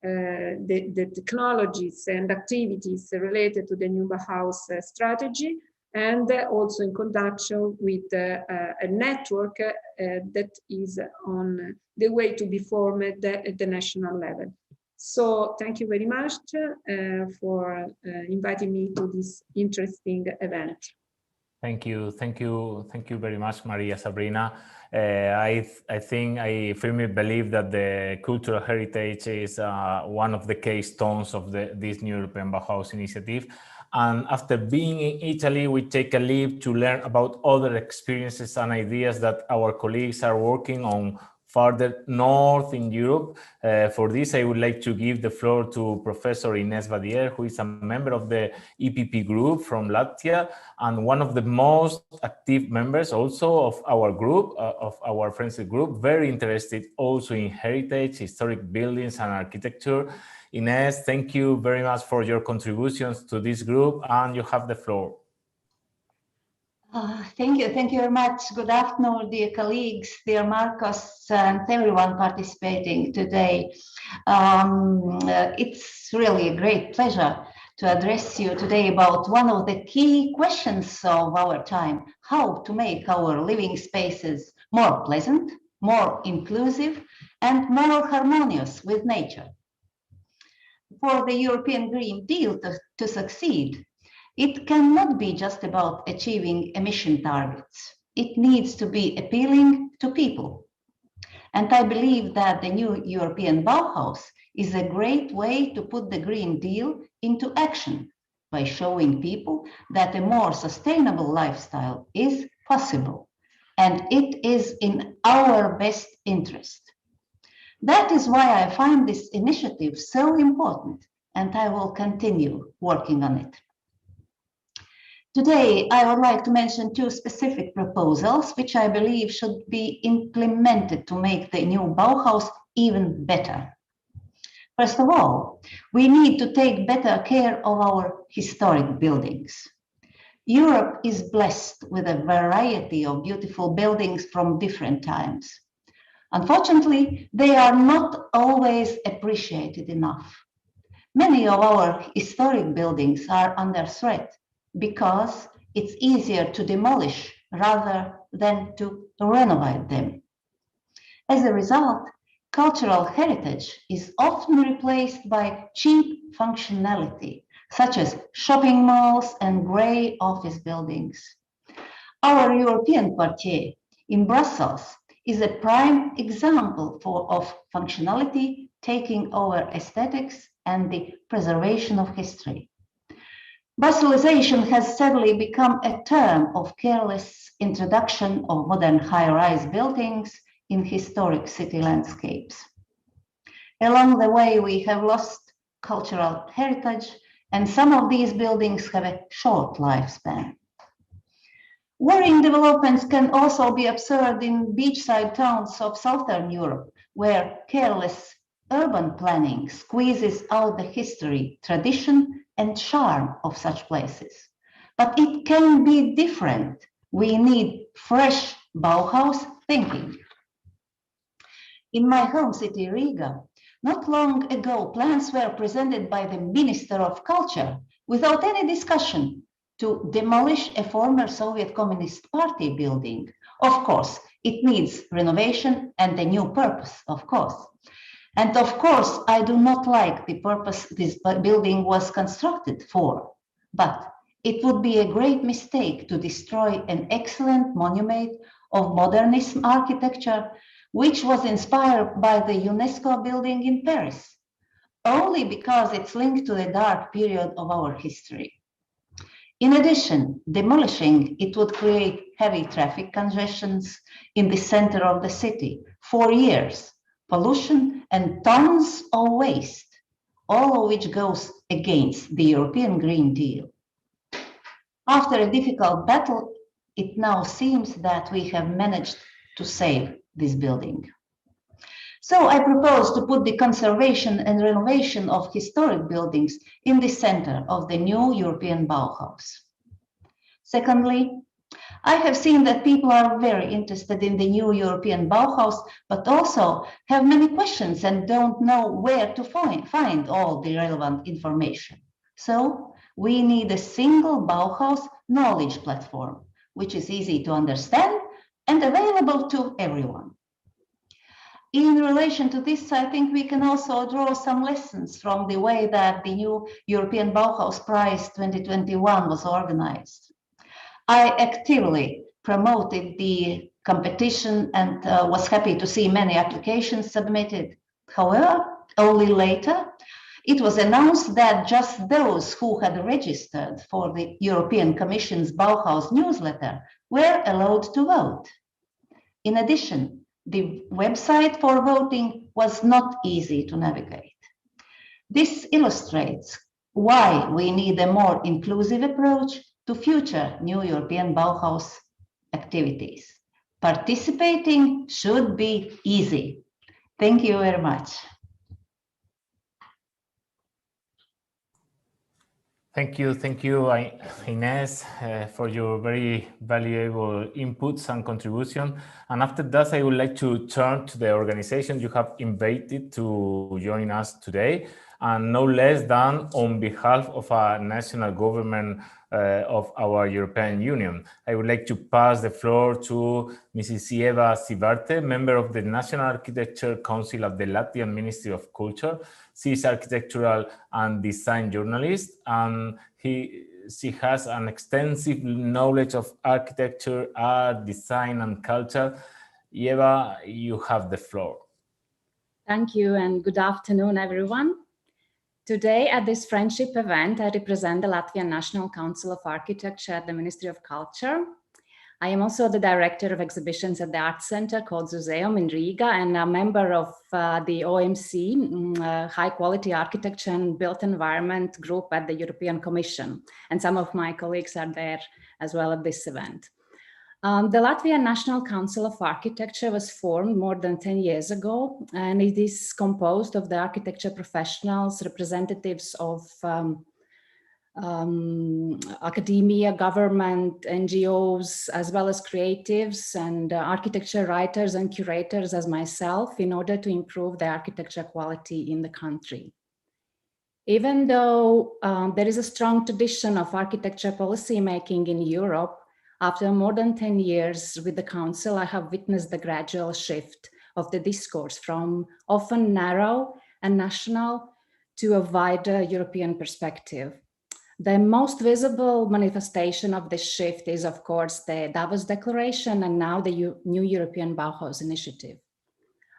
the technologies and activities related to the new Bauhaus strategy, and also in conjunction with a network that is on the way to be formed at the national level. So thank you very much for inviting me to this interesting event. Thank you very much, Maria Sabrina. I firmly believe that the cultural heritage is one of the keystones of this new European Bauhaus initiative. And after being in Italy, we take a leap to learn about other experiences and ideas that our colleagues are working on farther north in Europe. For this, I would like to give the floor to Professor Inese VAIDERE, who is a member of the EPP group from Latvia and one of the most active members also of our group, of our friendship group, very interested also in heritage, historic buildings and architecture. Inese, thank you very much for your contributions to this group, and you have the floor. Thank you very much. Good afternoon, dear colleagues, dear Marcos, and everyone participating today. It's really a great pleasure to address you today about one of the key questions of our time: how to make our living spaces more pleasant, more inclusive, and more harmonious with nature. For the European Green Deal to succeed, it cannot be just about achieving emission targets. It needs to be appealing to people. And I believe that the new European Bauhaus is a great way to put the Green Deal into action by showing people that a more sustainable lifestyle is possible, and it is in our best interest. That is why I find this initiative so important, and I will continue working on it. Today, I would like to mention 2 specific proposals which I believe should be implemented to make the new Bauhaus even better. First of all, we need to take better care of our historic buildings. Europe is blessed with a variety of beautiful buildings from different times. Unfortunately, they are not always appreciated enough. Many of our historic buildings are under threat because it's easier to demolish rather than to renovate them. As a result, cultural heritage is often replaced by cheap functionality, such as shopping malls and grey office buildings. Our European quartier in Brussels is a prime example of functionality taking over aesthetics and the preservation of history. Bustleization has sadly become a term of careless introduction of modern high-rise buildings in historic city landscapes. Along the way, we have lost cultural heritage, and some of these buildings have a short lifespan. Worrying developments can also be observed in beachside towns of Southern Europe, where careless urban planning squeezes out the history, tradition, and charm of such places. But it can be different. We need fresh Bauhaus thinking. In my home city, Riga, not long ago, plans were presented by the Minister of Culture without any discussion to demolish a former Soviet Communist Party building. Of course, it needs renovation and a new purpose, of course. And of course, I do not like the purpose this building was constructed for, but it would be a great mistake to destroy an excellent monument of modernism architecture, which was inspired by the UNESCO building in Paris, only because it's linked to the dark period of our history. In addition, demolishing it would create heavy traffic congestions in the center of the city for years, pollution and tons of waste, all of which goes against the European Green Deal. After a difficult battle, it now seems that we have managed to save this building. So I propose to put the conservation and renovation of historic buildings in the center of the new European Bauhaus. Secondly, I have seen that people are very interested in the new European Bauhaus, but also have many questions and don't know where to find all the relevant information. So we need a single Bauhaus knowledge platform, which is easy to understand and available to everyone. In relation to this, I think we can also draw some lessons from the way that the new European Bauhaus Prize 2021 was organized. I actively promoted the competition and was happy to see many applications submitted. However, only later, it was announced that just those who had registered for the European Commission's Bauhaus newsletter were allowed to vote. In addition, the website for voting was not easy to navigate. This illustrates why we need a more inclusive approach to future new European Bauhaus activities. Participating should be easy. Thank you very much. Thank you, Inese, for your very valuable inputs and contribution. And after that, I would like to turn to the organization you have invited to join us today, and no less than on behalf of a national government of our European Union. I would like to pass the floor to Mrs. Ieva Sivarte, member of the National Architecture Council of the Latvian Ministry of Culture. She is architectural and design journalist, and she has an extensive knowledge of architecture, art, design, and culture. Ieva, you have the floor. Thank you, and good afternoon, everyone. Today at this friendship event, I represent the Latvian National Council of Architecture at the Ministry of Culture. I am also the director of exhibitions at the art center called Zuseum in Riga, and a member of the OMC, High Quality Architecture and Built Environment Group at the European Commission. And some of my colleagues are there as well at this event. The Latvian National Council of Architecture was formed more than 10 years ago, and it is composed of the architecture professionals, representatives of academia, government, NGOs, as well as creatives and architecture writers and curators as myself, in order to improve the architecture quality in the country. Even though there is a strong tradition of architecture policy making in Europe, after more than 10 years with the Council, I have witnessed the gradual shift of the discourse from often narrow and national to a wider European perspective. The most visible manifestation of this shift is, of course, the Davos Declaration and now the new European Bauhaus Initiative.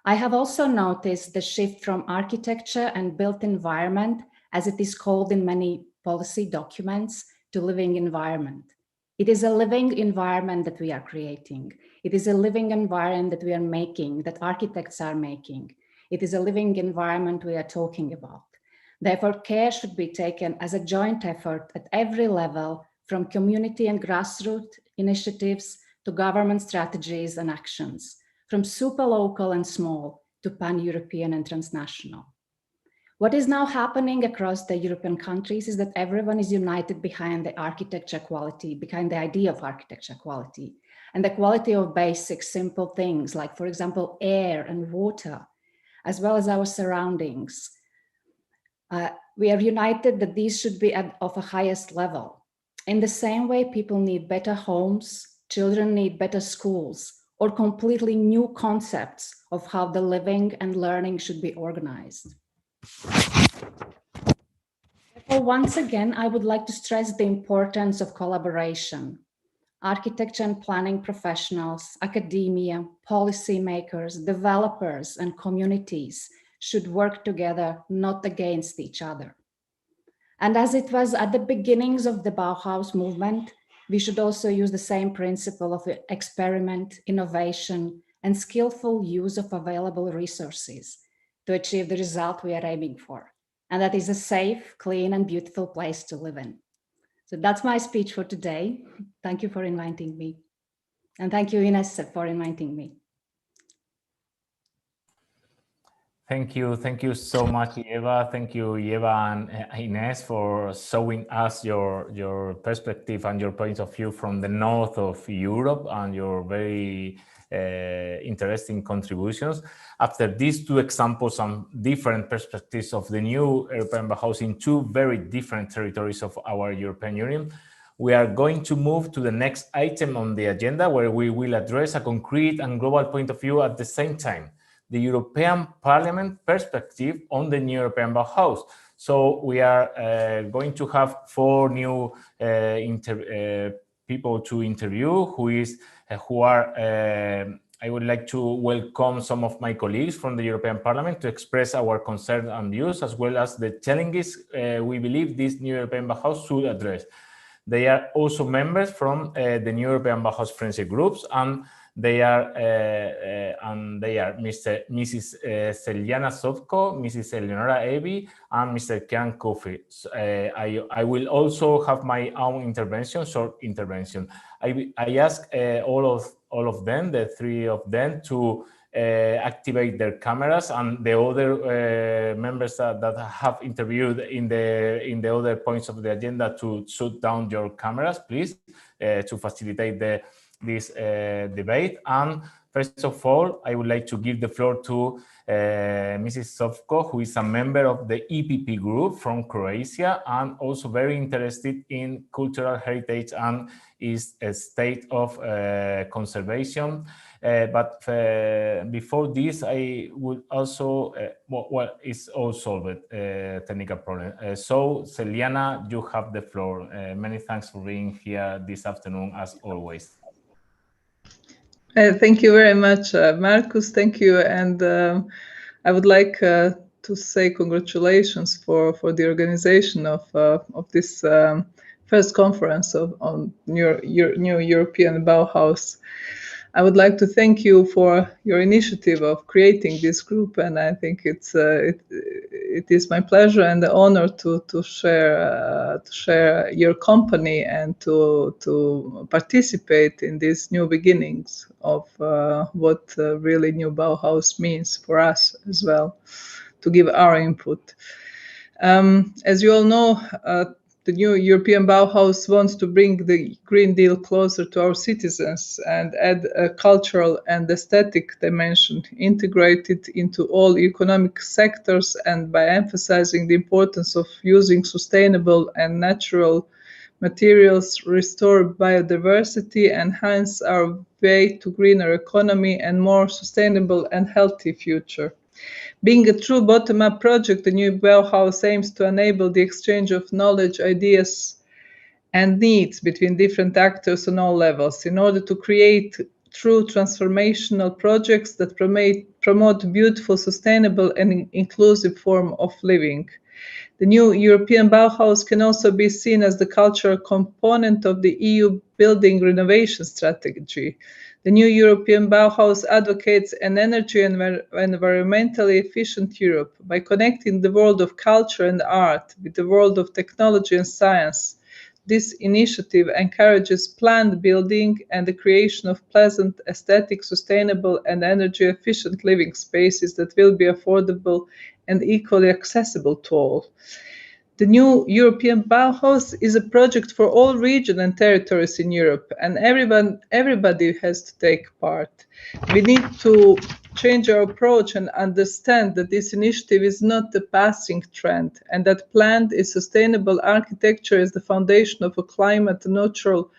I have also noticed the shift from architecture and built environment, as it is called in many policy documents, to living environment. It is a living environment that we are creating. It is a living environment that we are making, that architects are making. It is a living environment we are talking about. Therefore, care should be taken as a joint effort at every level, from community and grassroots initiatives to government strategies and actions, from super local and small to pan-European and transnational. What is now happening across the European countries is that everyone is united behind the architecture quality, behind the idea of architecture quality, and the quality of basic, simple things like, for example, air and water, as well as our surroundings. We are united that these should be of a highest level. In the same way, people need better homes, children need better schools, or completely new concepts of how the living and learning should be organized. Therefore, once again, I would like to stress the importance of collaboration. Architecture and planning professionals, academia, policymakers, developers, and communities should work together, not against each other. And as it was at the beginnings of the Bauhaus movement, we should also use the same principle of experiment, innovation, and skillful use of available resources to achieve the result we are aiming for. And that is a safe, clean, and beautiful place to live in. So that's my speech for today. Thank you for inviting me. And thank you, Inese, for inviting me. Thank you so much, Eva. Thank you, Eva and Inés, for showing us your perspective and your point of view from the north of Europe and your very interesting contributions. After these two examples and different perspectives of the new European Bauhaus in two very different territories of our European Union, we are going to move to the next item on the agenda, where we will address a concrete and global point of view at the same time: the European Parliament perspective on the new European Bauhaus. So we are going to have four new people to interview I would like to welcome some of my colleagues from the European Parliament to express our concerns and views, as well as the challenges we believe this new European Bauhaus should address. They are also members from the new European Bauhaus Friendship Groups, and they are Mrs. Celjana Sovko, Mrs. Eleonora Evi, and Mr. Ken Kofi. I will also have my own intervention, short intervention. I ask all of them, the three of them, to activate their cameras, and the other members that have interviewed in the other points of the agenda to shut down your cameras, please, to facilitate this debate. And first of all, I would like to give the floor to Mrs. Sovko, who is a member of the EPP group from Croatia and also very interested in cultural heritage and is a state of conservation. But before this, I would also, it's all solved, technical problem. So, Celjana, you have the floor. Many thanks for being here this afternoon, as always. Thank you very much, Marcus. Thank you. And I would like to say congratulations for the organization of this first conference on new European Bauhaus. I would like to thank you for your initiative of creating this group, and I think it is my pleasure and the honor to share your company and to participate in these new beginnings of what really new Bauhaus means for us as well, to give our input. As you all know, the new European Bauhaus wants to bring the Green Deal closer to our citizens and add a cultural and aesthetic dimension, integrated into all economic sectors, and by emphasizing the importance of using sustainable and natural materials, restore biodiversity, enhance our way to greener economy and more sustainable and healthy future. Being a true bottom-up project, the new Bauhaus aims to enable the exchange of knowledge, ideas, and needs between different actors on all levels in order to create true transformational projects that promote beautiful, sustainable, and inclusive form of living. The new European Bauhaus can also be seen as the cultural component of the EU building renovation strategy. The new European Bauhaus advocates an energy and environmentally efficient Europe by connecting the world of culture and art with the world of technology and science. This initiative encourages planned building and the creation of pleasant, aesthetic, sustainable, and energy-efficient living spaces that will be affordable and equally accessible to all. The new European Bauhaus is a project for all regions and territories in Europe, and everybody has to take part. We need to change our approach and understand that this initiative is not a passing trend, and that planned and sustainable architecture is the foundation of a climate-neutral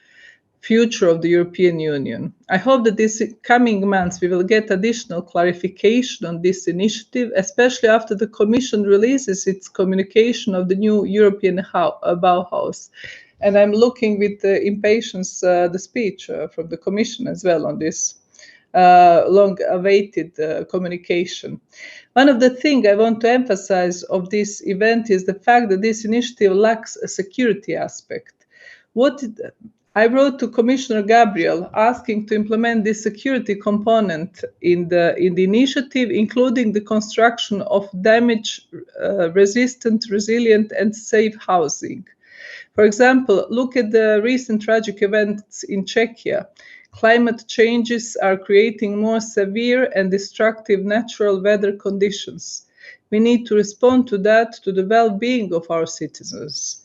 future of the European Union. I hope that this coming months we will get additional clarification on this initiative, especially after the Commission releases its communication of the new European Bauhaus. And I'm looking with impatience the speech from the Commission as well on this long-awaited communication. One of the things I want to emphasize of this event is the fact that this initiative lacks a security aspect. I wrote to Commissioner Gabriel asking to implement this security component in the initiative, including the construction of damage-resistant, resilient, and safe housing. For example, look at the recent tragic events in Czechia. Climate changes are creating more severe and destructive natural weather conditions. We need to respond to that, to the well-being of our citizens.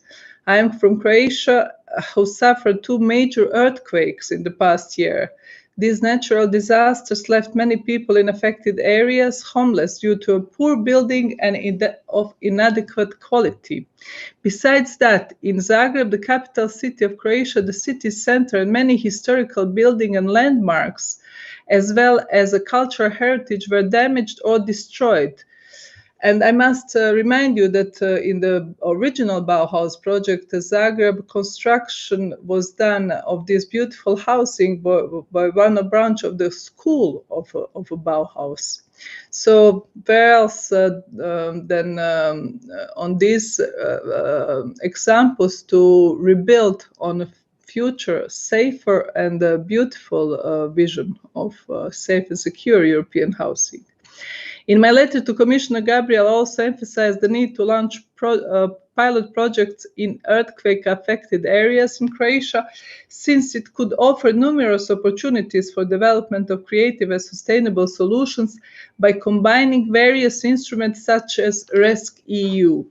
I am from Croatia, who suffered 2 major earthquakes in the past year. These natural disasters left many people in affected areas homeless due to a poor building and of inadequate quality. Besides that, in Zagreb, the capital city of Croatia, the city center and many historical buildings and landmarks, as well as a cultural heritage, were damaged or destroyed. And I must remind you that in the original Bauhaus project, the Zagreb construction was done of this beautiful housing by one branch of the school of a Bauhaus. So where else than on these examples to rebuild on a future safer and beautiful vision of safe and secure European housing. In my letter to Commissioner Gabriel, I also emphasized the need to launch pilot projects in earthquake-affected areas in Croatia, since it could offer numerous opportunities for development of creative and sustainable solutions by combining various instruments such as RESC-EU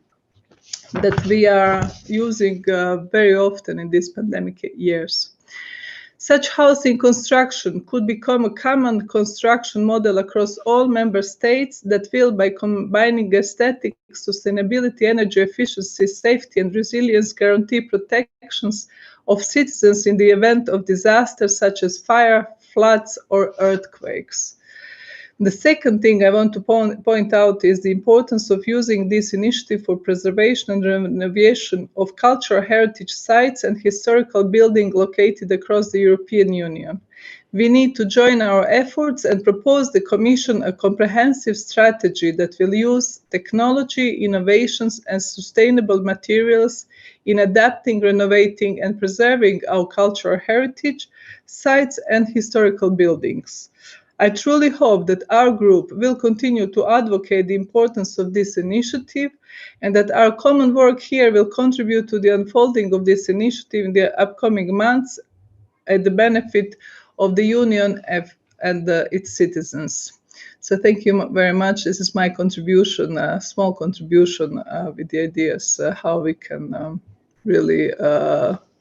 that we are using very often in these pandemic years. Such housing construction could become a common construction model across all member states that will, by combining aesthetics, sustainability, energy efficiency, safety, and resilience, guarantee protections of citizens in the event of disasters such as fire, floods, or earthquakes. The second thing I want to point out is the importance of using this initiative for preservation and renovation of cultural heritage sites and historical buildings located across the European Union. We need to join our efforts and propose the Commission a comprehensive strategy that will use technology, innovations, and sustainable materials in adapting, renovating, and preserving our cultural heritage sites and historical buildings. I truly hope that our group will continue to advocate the importance of this initiative and that our common work here will contribute to the unfolding of this initiative in the upcoming months at the benefit of the Union and its citizens. So thank you very much. This is my contribution, a small contribution with the ideas how we can really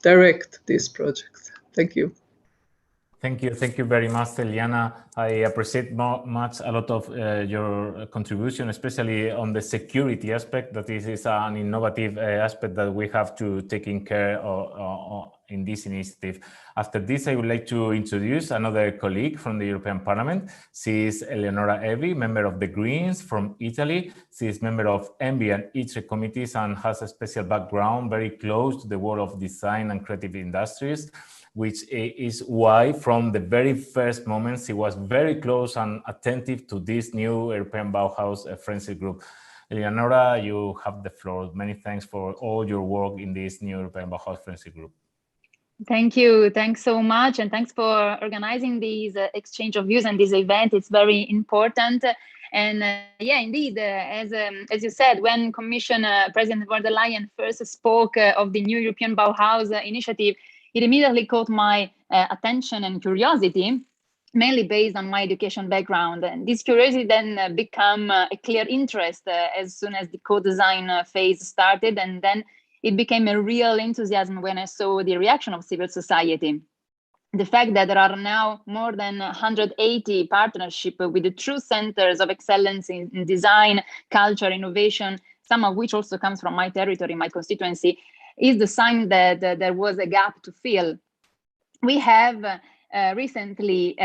direct this project. Thank you. Thank you very much, Eliana. I appreciate a lot of your contribution, especially on the security aspect, that this is an innovative aspect that we have to take care of in this initiative. After this, I would like to introduce another colleague from the European Parliament. She is Eleonora Evi, member of the Greens from Italy. She is member of ENVI and ITRE committees and has a special background very close to the world of design and creative industries, which is why from the very first moment she was very close and attentive to this new European Bauhaus Friendship Group. Eleonora, you have the floor. Many thanks for all your work in this new European Bauhaus Friendship Group. Thank you. Thanks so much. And thanks for organizing these exchange of views and this event. It's very important. And yeah, indeed, as you said, when Commission President von der Leyen first spoke of the new European Bauhaus initiative, it immediately caught my attention and curiosity, mainly based on my education background. And this curiosity then became a clear interest as soon as the co-design phase started. And then it became a real enthusiasm when I saw the reaction of civil society. The fact that there are now more than 180 partnerships with the true centers of excellence in design, culture, innovation, some of which also comes from my territory, my constituency, is the sign that there was a gap to fill. We have recently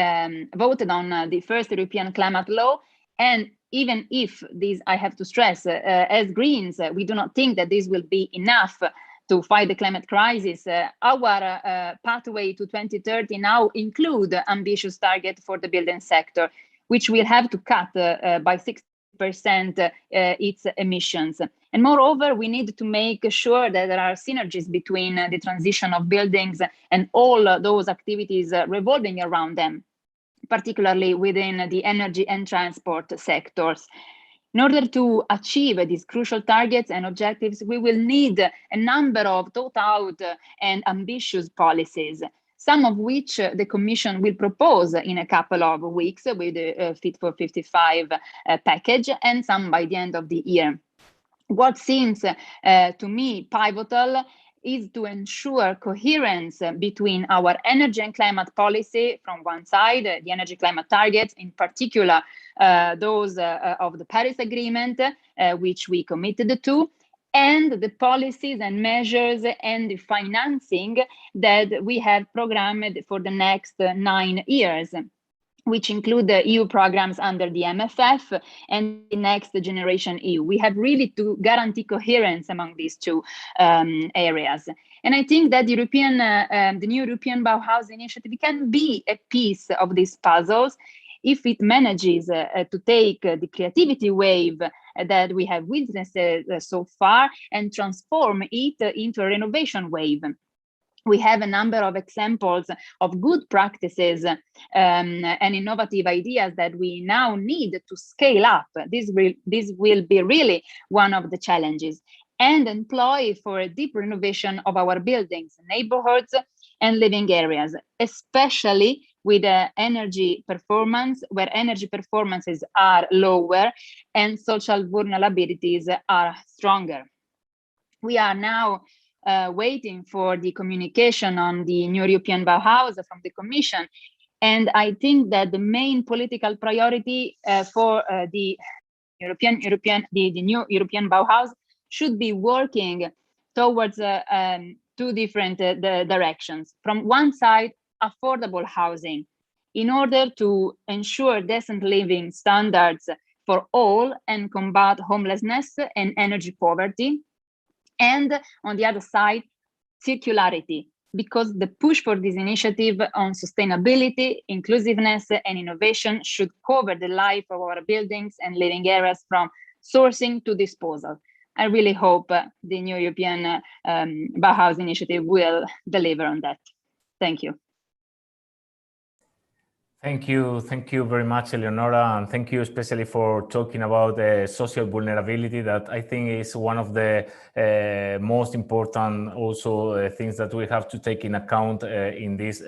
voted on the first European climate law, and even if this, I have to stress, as Greens, we do not think that this will be enough to fight the climate crisis. Our pathway to 2030 now include ambitious target for the building sector, which will have to cut by 60% its emissions. And moreover, we need to make sure that there are synergies between the transition of buildings and all those activities revolving around them, particularly within the energy and transport sectors. In order to achieve these crucial targets and objectives, we will need a number of thought out and ambitious policies, some of which the Commission will propose in a couple of weeks with the Fit for 55 package, and some by the end of the year. What seems to me pivotal is to ensure coherence between our energy and climate policy from one side, the energy climate targets, in particular those of the Paris Agreement, which we committed to, and the policies and measures and the financing that we have programmed for the next 9 years, which include the EU programs under the MFF and the Next Generation EU. We have really to guarantee coherence among these two areas. And I think that the new European Bauhaus initiative can be a piece of these puzzles if it manages to take the creativity wave that we have witnessed so far and transform it into a renovation wave. We have a number of examples of good practices and innovative ideas that we now need to scale up. This will be really one of the challenges, and employ for a deep renovation of our buildings, neighborhoods, and living areas, especially with energy performance, where energy performances are lower and social vulnerabilities are stronger. We are now waiting for the communication on the new European Bauhaus from the Commission. And I think that the main political priority for the new European Bauhaus should be working towards two different directions. From one side, affordable housing, in order to ensure decent living standards for all and combat homelessness and energy poverty. And on the other side, circularity, because the push for this initiative on sustainability, inclusiveness, and innovation should cover the life of our buildings and living areas from sourcing to disposal. I really hope the new European Bauhaus initiative will deliver on that. Thank you. Thank you very much, Eleonora, and thank you especially for talking about social vulnerability. That I think is one of the most important also things that we have to take in account in this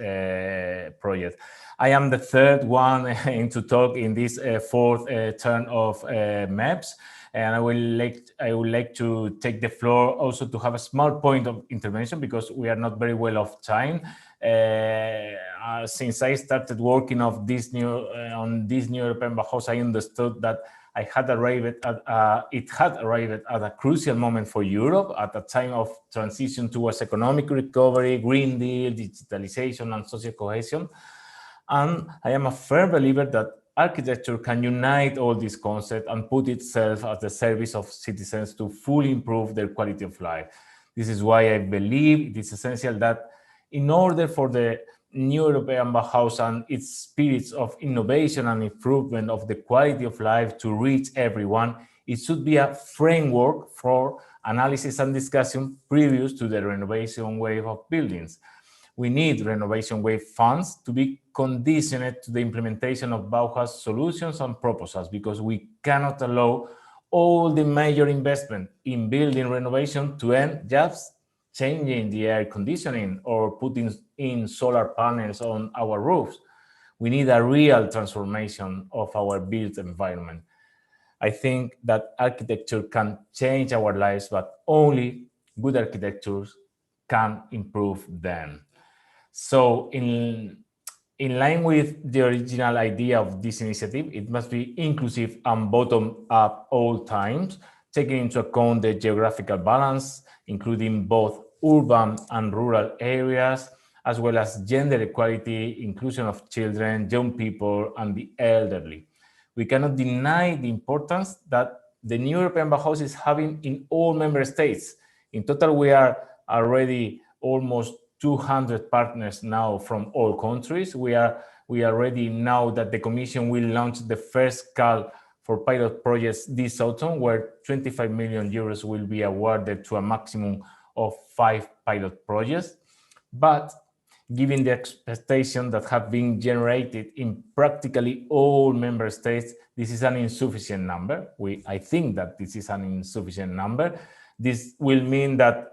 project. I am the third one to talk in this fourth turn of MEPS, and I would like to take the floor also to have a small point of intervention because we are not very well of time. Since I started working on this new European Bauhaus, I understood that it had arrived at a crucial moment for Europe at a time of transition towards economic recovery, Green Deal, digitalization, and social cohesion. And I am a firm believer that architecture can unite all these concepts and put itself at the service of citizens to fully improve their quality of life. This is why I believe it is essential that in order for the new European Bauhaus and its spirits of innovation and improvement of the quality of life to reach everyone, it should be a framework for analysis and discussion previous to the renovation wave of buildings. We need renovation wave funds to be conditioned to the implementation of Bauhaus solutions and proposals, because we cannot allow all the major investment in building renovation to end just changing the air conditioning or putting in solar panels on our roofs. We need a real transformation of our built environment. I think that architecture can change our lives, but only good architectures can improve them. So in line with the original idea of this initiative, it must be inclusive and bottom-up all times, taking into account the geographical balance, including both urban and rural areas, as well as gender equality, inclusion of children, young people, and the elderly. We cannot deny the importance that the new European Bauhaus is having in all member states. In total, we are already almost 200 partners now from all countries. We are ready now that the Commission will launch the first call for pilot projects this autumn, where 25 million euros will be awarded to a maximum of 5 pilot projects. But given the expectations that have been generated in practically all member states, this is an insufficient number. I think that this is an insufficient number. This will mean that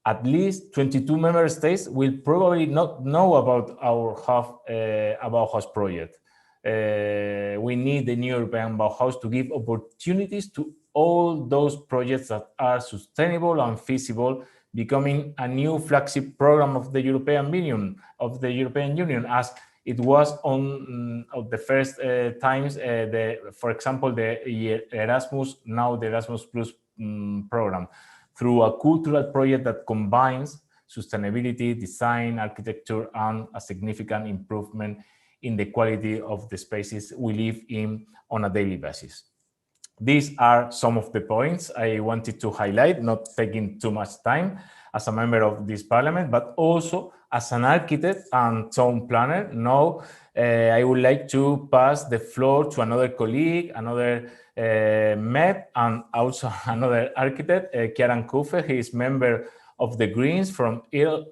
at least 22 member states will probably not know about our Bauhaus project. We need the new European Bauhaus to give opportunities to all those projects that are sustainable and feasible, becoming a new flagship program of the European Union, as it was on the first times. For example, the Erasmus, now the Erasmus Plus program, through a cultural project that combines sustainability, design, architecture, and a significant improvement in the quality of the spaces we live in on a daily basis. These are some of the points I wanted to highlight, not taking too much time as a member of this parliament, but also as an architect and town planner. Now, I would like to pass the floor to another colleague, another MEP, and also another architect, Kieran Hofer. He is member of the Greens from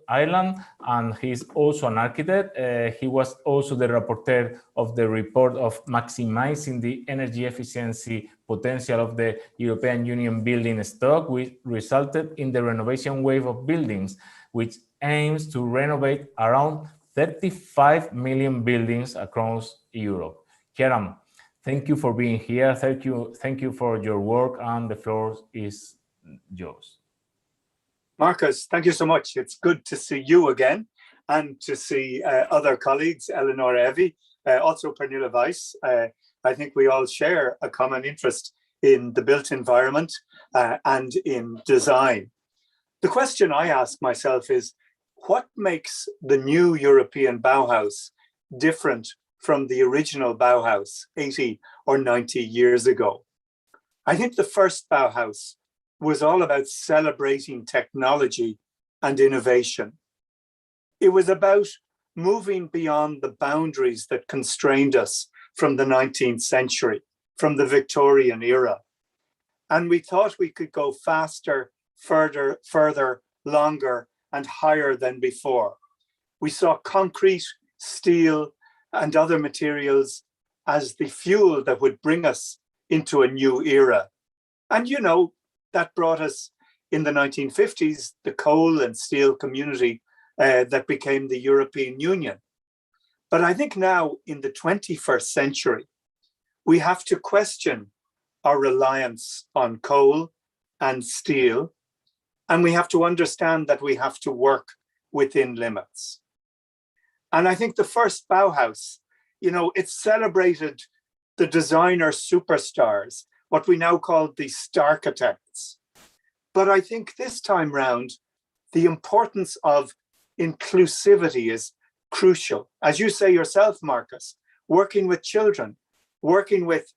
Ireland, and he's also an architect. He was also the rapporteur of the report of maximizing the energy efficiency potential of the European Union building stock, which resulted in the renovation wave of buildings, which aims to renovate around 35 million buildings across Europe. Kieran, thank you for being here. Thank you for your work, and the floor is yours. Marcus, thank you so much. It's good to see you again and to see other colleagues, Eleanor Evie, also Pernille Weiss. I think we all share a common interest in the built environment and in design. The question I ask myself is, what makes the new European Bauhaus different from the original Bauhaus 80 or 90 years ago? I think the first Bauhaus was all about celebrating technology and innovation. It was about moving beyond the boundaries that constrained us from the 19th century, from the Victorian era. And we thought we could go faster, further, longer, and higher than before. We saw concrete, steel, and other materials as the fuel that would bring us into a new era. And you know, that brought us in the 1950s, the coal and steel community that became the European Union. But I think now in the 21st century, we have to question our reliance on coal and steel, and we have to understand that we have to work within limits. And I think the first Bauhaus, you know, it celebrated the designer superstars, what we now call the starchitects. But I think this time round, the importance of inclusivity is crucial. As you say yourself, Marcus, working with children, working with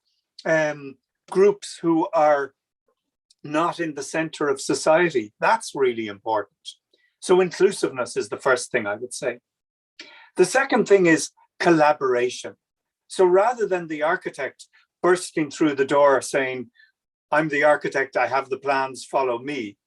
groups who are not in the center of society, that's really important. So inclusiveness is the first thing I would say. The second thing is collaboration. So rather than the architect bursting through the door saying, I'm the architect, I have the plans, follow me.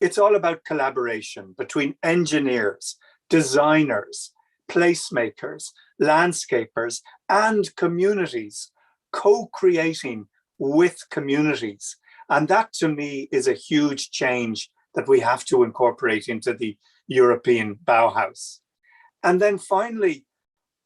It's all about collaboration between engineers, designers, placemakers, landscapers, and communities, co-creating with communities. And that to me is a huge change that we have to incorporate into the European Bauhaus. And then finally,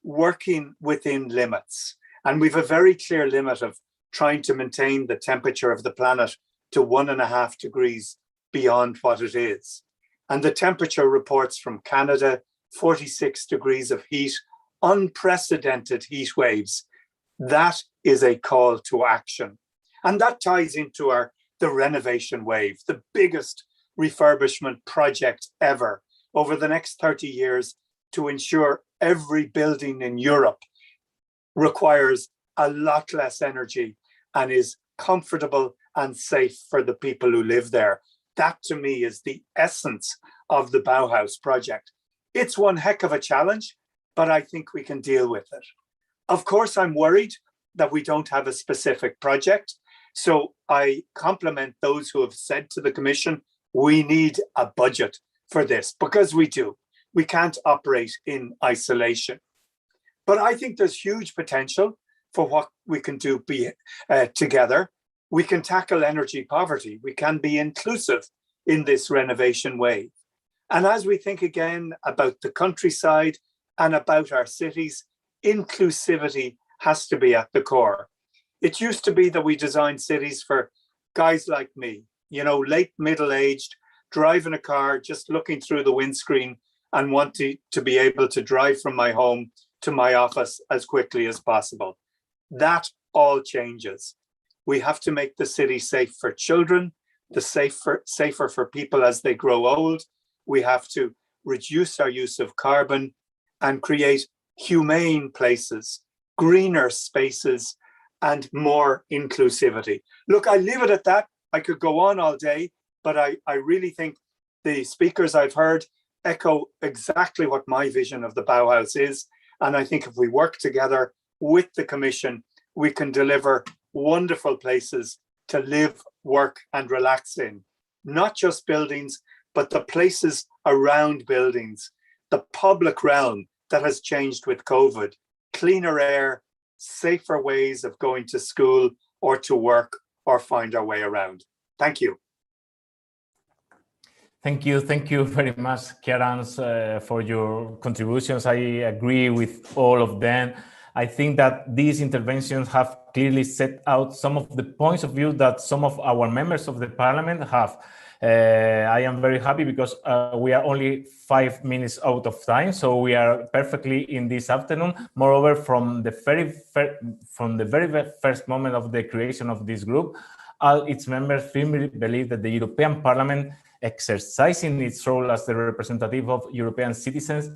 working within limits. And we've a very clear limit of trying to maintain the temperature of the planet to 1.5 degrees beyond what it is. And the temperature reports from Canada, 46 degrees of heat, unprecedented heat waves. That is a call to action. And that ties into the renovation wave, the biggest refurbishment project ever over the next 30 years to ensure every building in Europe requires a lot less energy and is comfortable and safe for the people who live there. That to me is the essence of the Bauhaus project. It's one heck of a challenge, but I think we can deal with it. Of course, I'm worried that we don't have a specific project. So I compliment those who have said to the Commission, we need a budget for this, because we do. We can't operate in isolation. But I think there's huge potential for what we can do together. We can tackle energy poverty. We can be inclusive in this renovation wave. And as we think again about the countryside and about our cities, inclusivity has to be at the core. It used to be that we designed cities for guys like me, you know, late middle-aged, driving a car, just looking through the windscreen and wanting to be able to drive from my home to my office as quickly as possible. That all changes. We have to make the city safe for children, safer for people as they grow old. We have to reduce our use of carbon and create humane places, greener spaces, and more inclusivity. Look, I leave it at that. I could go on all day, but I really think the speakers I've heard echo exactly what my vision of the Bauhaus is. And I think if we work together with the Commission, we can deliver wonderful places to live, work, and relax in. Not just buildings, but the places around buildings, the public realm that has changed with COVID, cleaner air, safer ways of going to school or to work or find our way around. Thank you. Thank you very much, Kjerans, for your contributions. I agree with all of them. I think that these interventions have clearly set out some of the points of view that some of our members of the parliament have. I am very happy because we are only 5 minutes out of time, so we are perfectly in this afternoon. Moreover, from the very first moment of the creation of this group, all its members firmly believe that the European Parliament, exercising its role as the representative of European citizens,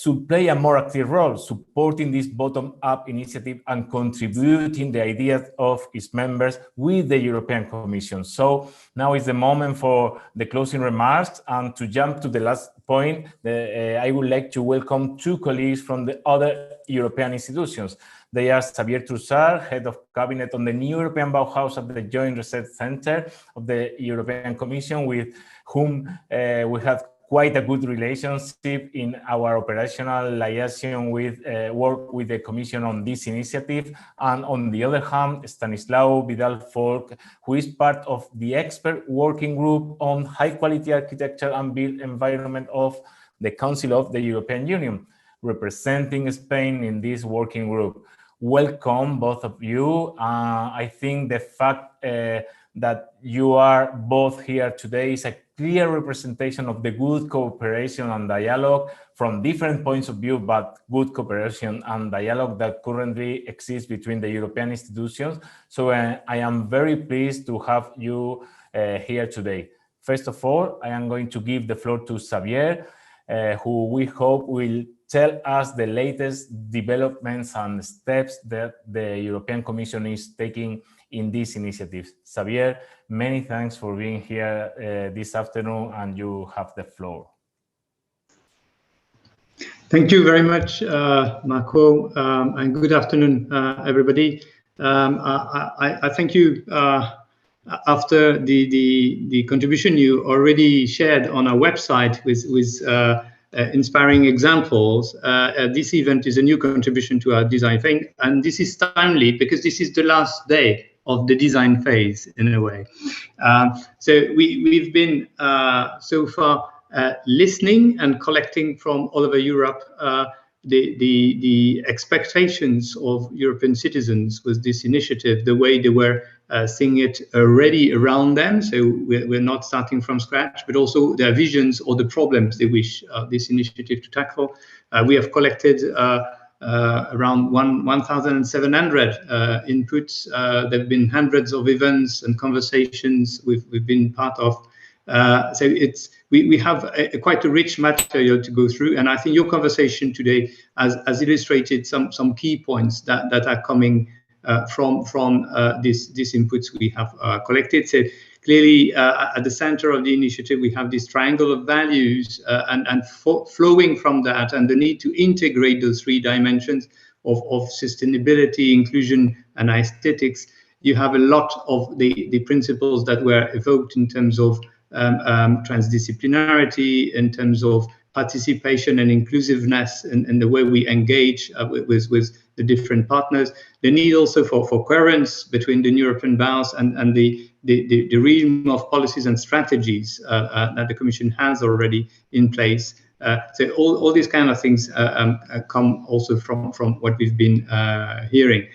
should play a more active role, supporting this bottom-up initiative and contributing the ideas of its members with the European Commission. So now is the moment for the closing remarks, and to jump to the last point, I would like to welcome 2 colleagues from the other European institutions. They are Xavier Trussard, Head of Cabinet on the new European Bauhaus at the Joint Research Center of the European Commission, with whom we have quite a good relationship in our operational liaison with work with the Commission on this initiative. And on the other hand, Stanislao Vidal-Folk, who is part of the expert working group on high quality architecture and built environment of the Council of the European Union, representing Spain in this working group. Welcome, both of you. I think the fact that you are both here today is a clear representation of the good cooperation and dialogue from different points of view, but good cooperation and dialogue that currently exists between the European institutions. So I am very pleased to have you here today. First of all, I am going to give the floor to Xavier, who we hope will tell us the latest developments and steps that the European Commission is taking in these initiatives. Xavier, many thanks for being here this afternoon, and you have the floor. Thank you very much, Marco, and good afternoon, everybody. I thank you after the contribution you already shared on our website with inspiring examples. This event is a new contribution to our design phase, and this is timely because this is the last day of the design phase in a way. So we've been so far listening and collecting from all over Europe the expectations of European citizens with this initiative, the way they were seeing it already around them. So we're not starting from scratch, but also their visions or the problems they wish this initiative to tackle. We have collected around 1,700 inputs. There have been hundreds of events and conversations we've been part of. So we have quite a rich material to go through, and I think your conversation today has illustrated some key points that are coming from these inputs we have collected. So clearly, at the center of the initiative, we have this triangle of values, and flowing from that, and the need to integrate those three dimensions of sustainability, inclusion, and aesthetics. You have a lot of the principles that were evoked in terms of transdisciplinarity, in terms of participation and inclusiveness, and the way we engage with the different partners. The need also for coherence between the European Bauhaus and the realm of policies and strategies that the Commission has already in place. So all these kind of things come also from what we've been hearing.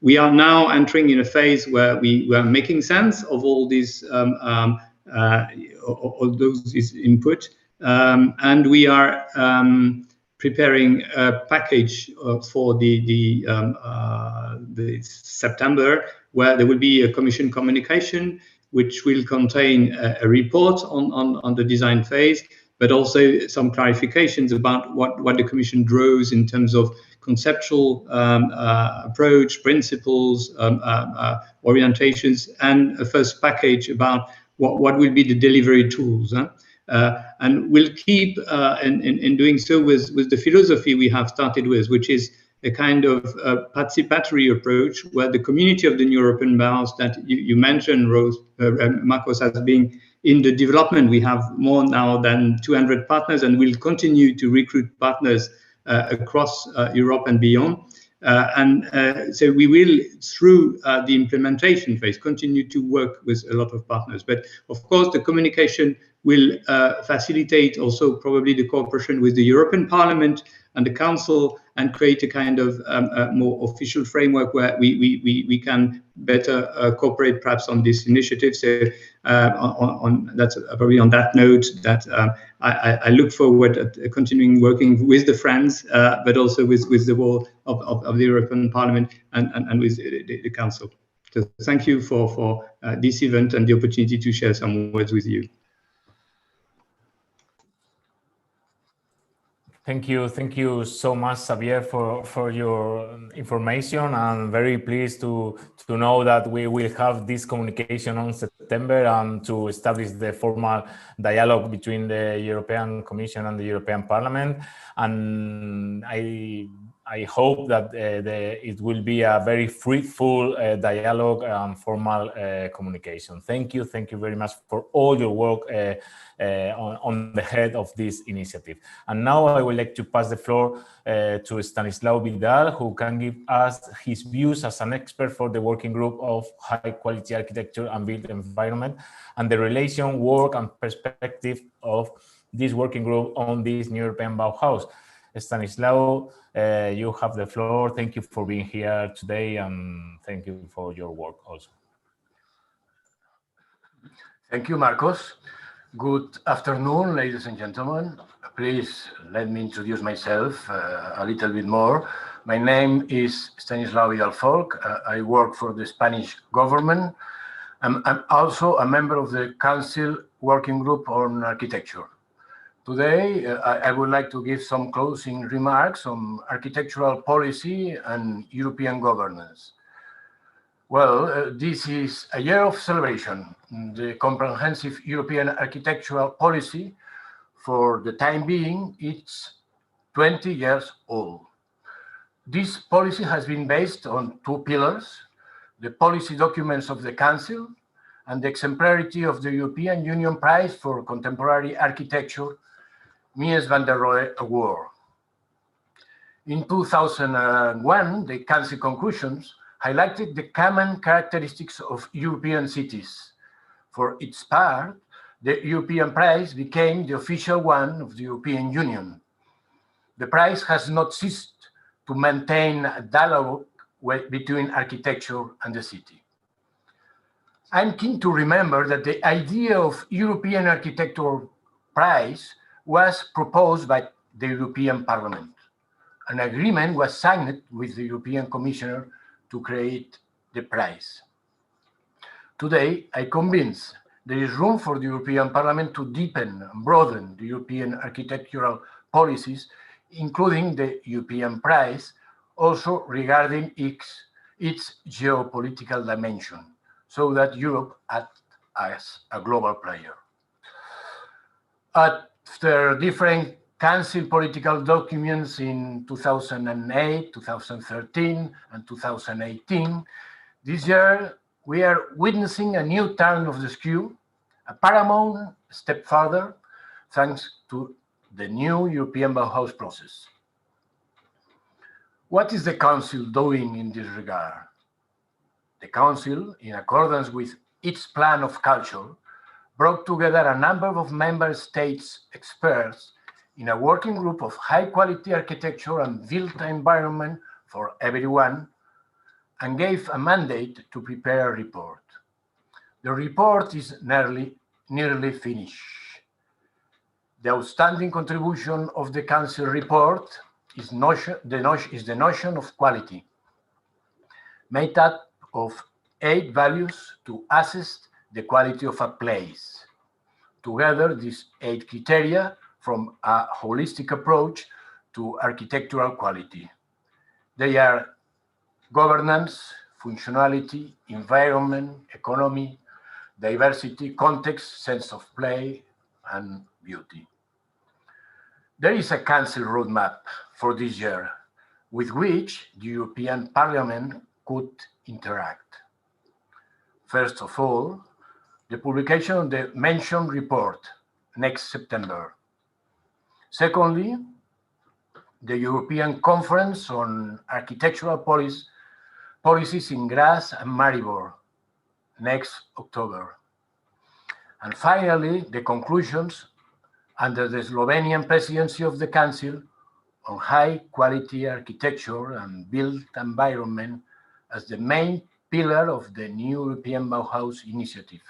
We are now entering in a phase where we are making sense of all these all those input, and we are preparing a package for the September, where there will be a Commission communication which will contain a report on the design phase, but also some clarifications about what the Commission draws in terms of conceptual approach, principles, orientations, and a first package about what will be the delivery tools. And we'll keep in doing so with the philosophy we have started with, which is a kind of participatory approach, where the community of the European Bauhaus that you mentioned, Marcos, has been in the development. We have more now than 200 partners, and we'll continue to recruit partners across Europe and beyond. So we will, through the implementation phase, continue to work with a lot of partners. But of course, the communication will facilitate also probably the cooperation with the European Parliament and the Council, and create a kind of more official framework where we can better cooperate perhaps on this initiative. So that's probably on that note that I look forward to continuing working with the friends, but also with the whole of the European Parliament and with the Council. So thank you for this event and the opportunity to share some words with you. Thank you so much, Xavier, for your information. I'm very pleased to know that we will have this communication on September and to establish the formal dialogue between the European Commission and the European Parliament. And I hope that it will be a very fruitful dialogue and formal communication. Thank you very much for all your work on the head of this initiative. And now I would like to pass the floor to Stanislao Vidal, who can give us his views as an expert for the working group of high quality architecture and built environment, and the relation, work, and perspective of this working group on this new European Bauhaus. Stanislao, you have the floor. Thank you for being here today, and thank you for your work also. Thank you, Marcos. Good afternoon, ladies and gentlemen. Please let me introduce myself a little bit more. My name is Stanislao Vidal-Folk. I work for the Spanish government. I'm also a member of the Council Working Group on Architecture. Today, I would like to give some closing remarks on architectural policy and European governance. Well, this is a year of celebration. The comprehensive European architectural policy, for the time being, it's 20 years old. This policy has been based on two pillars: the policy documents of the Council and the exemplarity of the European Union Prize for Contemporary Architecture, Mies van der Rohe Award. In 2001, the Council conclusions highlighted the common characteristics of European cities. For its part, the European Prize became the official one of the European Union. The prize has not ceased to maintain a dialogue between architecture and the city. I'm keen to remember that the idea of European Architecture Prize was proposed by the European Parliament. An agreement was signed with the European Commissioner to create the prize. Today, I'm convinced there is room for the European Parliament to deepen and broaden the European architectural policies, including the European Prize, also regarding its geopolitical dimension, so that Europe acts as a global player. After different Council political documents in 2008, 2013, and 2018, this year we are witnessing a new turn of the screw, a paramount step further, thanks to the new European Bauhaus process. What is the Council doing in this regard? The Council, in accordance with its plan of culture, brought together a number of member states' experts in a working group of high-quality architecture and built environment for everyone, and gave a mandate to prepare a report. The report is nearly finished. The outstanding contribution of the Council report is the notion of quality, made up of 8 values to assess the quality of a place. Together, these 8 criteria from a holistic approach to architectural quality. They are governance, functionality, environment, economy, diversity, context, sense of play, and beauty. There is a Council roadmap for this year with which the European Parliament could interact. First of all, the publication of the mentioned report next September. Secondly, the European Conference on Architectural Policies in Graz and Maribor next October. And finally, the conclusions under the Slovenian presidency of the Council on high-quality architecture and built environment as the main pillar of the new European Bauhaus initiative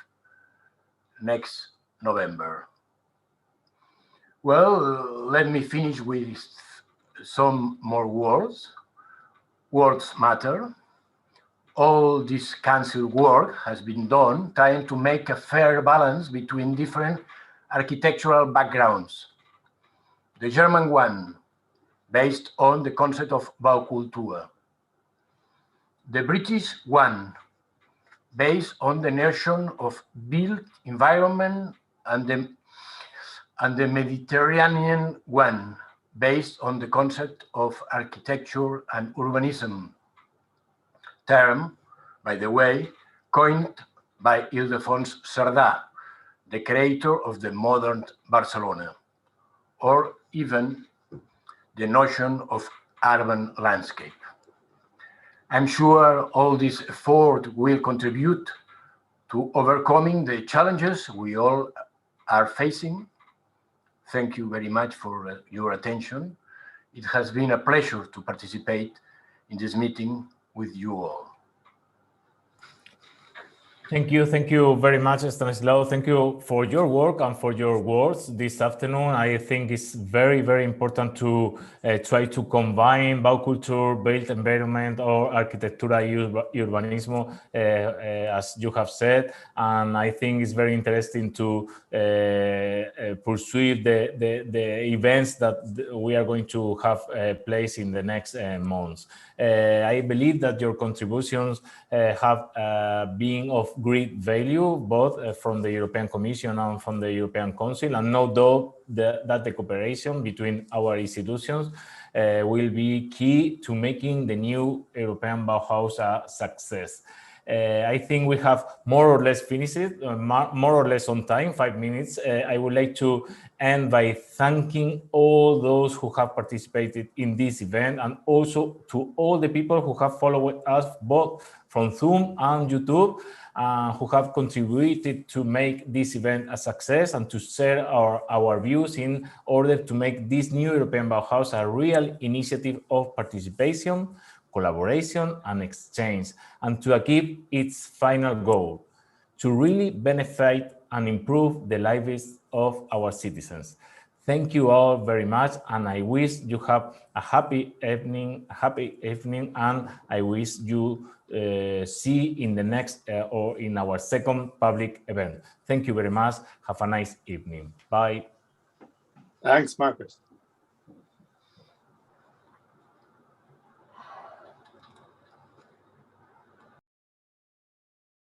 next November. Well, let me finish with some more words. Words matter. All this Council work has been done trying to make a fair balance between different architectural backgrounds. The German one, based on the concept of Baukultur. The British one, based on the notion of built environment, and the Mediterranean one, based on the concept of architecture and urbanism, term, by the way, coined by Ildefons Cerdà, the creator of the modern Barcelona, or even the notion of urban landscape. I'm sure all this effort will contribute to overcoming the challenges we all are facing. Thank you very much for your attention. It has been a pleasure to participate in this meeting with you all. Thank you very much, Stanislaw. Thank you for your work and for your words this afternoon. I think it's very, very important to try to combine Baukultur, built environment, or arquitectura y urbanismo, as you have said. And I think it's very interesting to pursue the events that we are going to have place in the next months. I believe that your contributions have been of great value, both from the European Commission and from the European Council, and no doubt that the cooperation between our institutions will be key to making the new European Bauhaus a success. I think we have more or less finished it, more or less on time, 5 minutes. I would like to end by thanking all those who have participated in this event, and also to all the people who have followed us both from Zoom and YouTube, who have contributed to make this event a success and to share our views in order to make this new European Bauhaus a real initiative of participation, collaboration and exchange, and to achieve its final goal, to really benefit and improve the lives of our citizens. Thank you all very much, and I wish you have a happy evening, and I wish you see in the next or in our second public event. Thank you very much. Have a nice evening. Bye. Thanks, Marcus.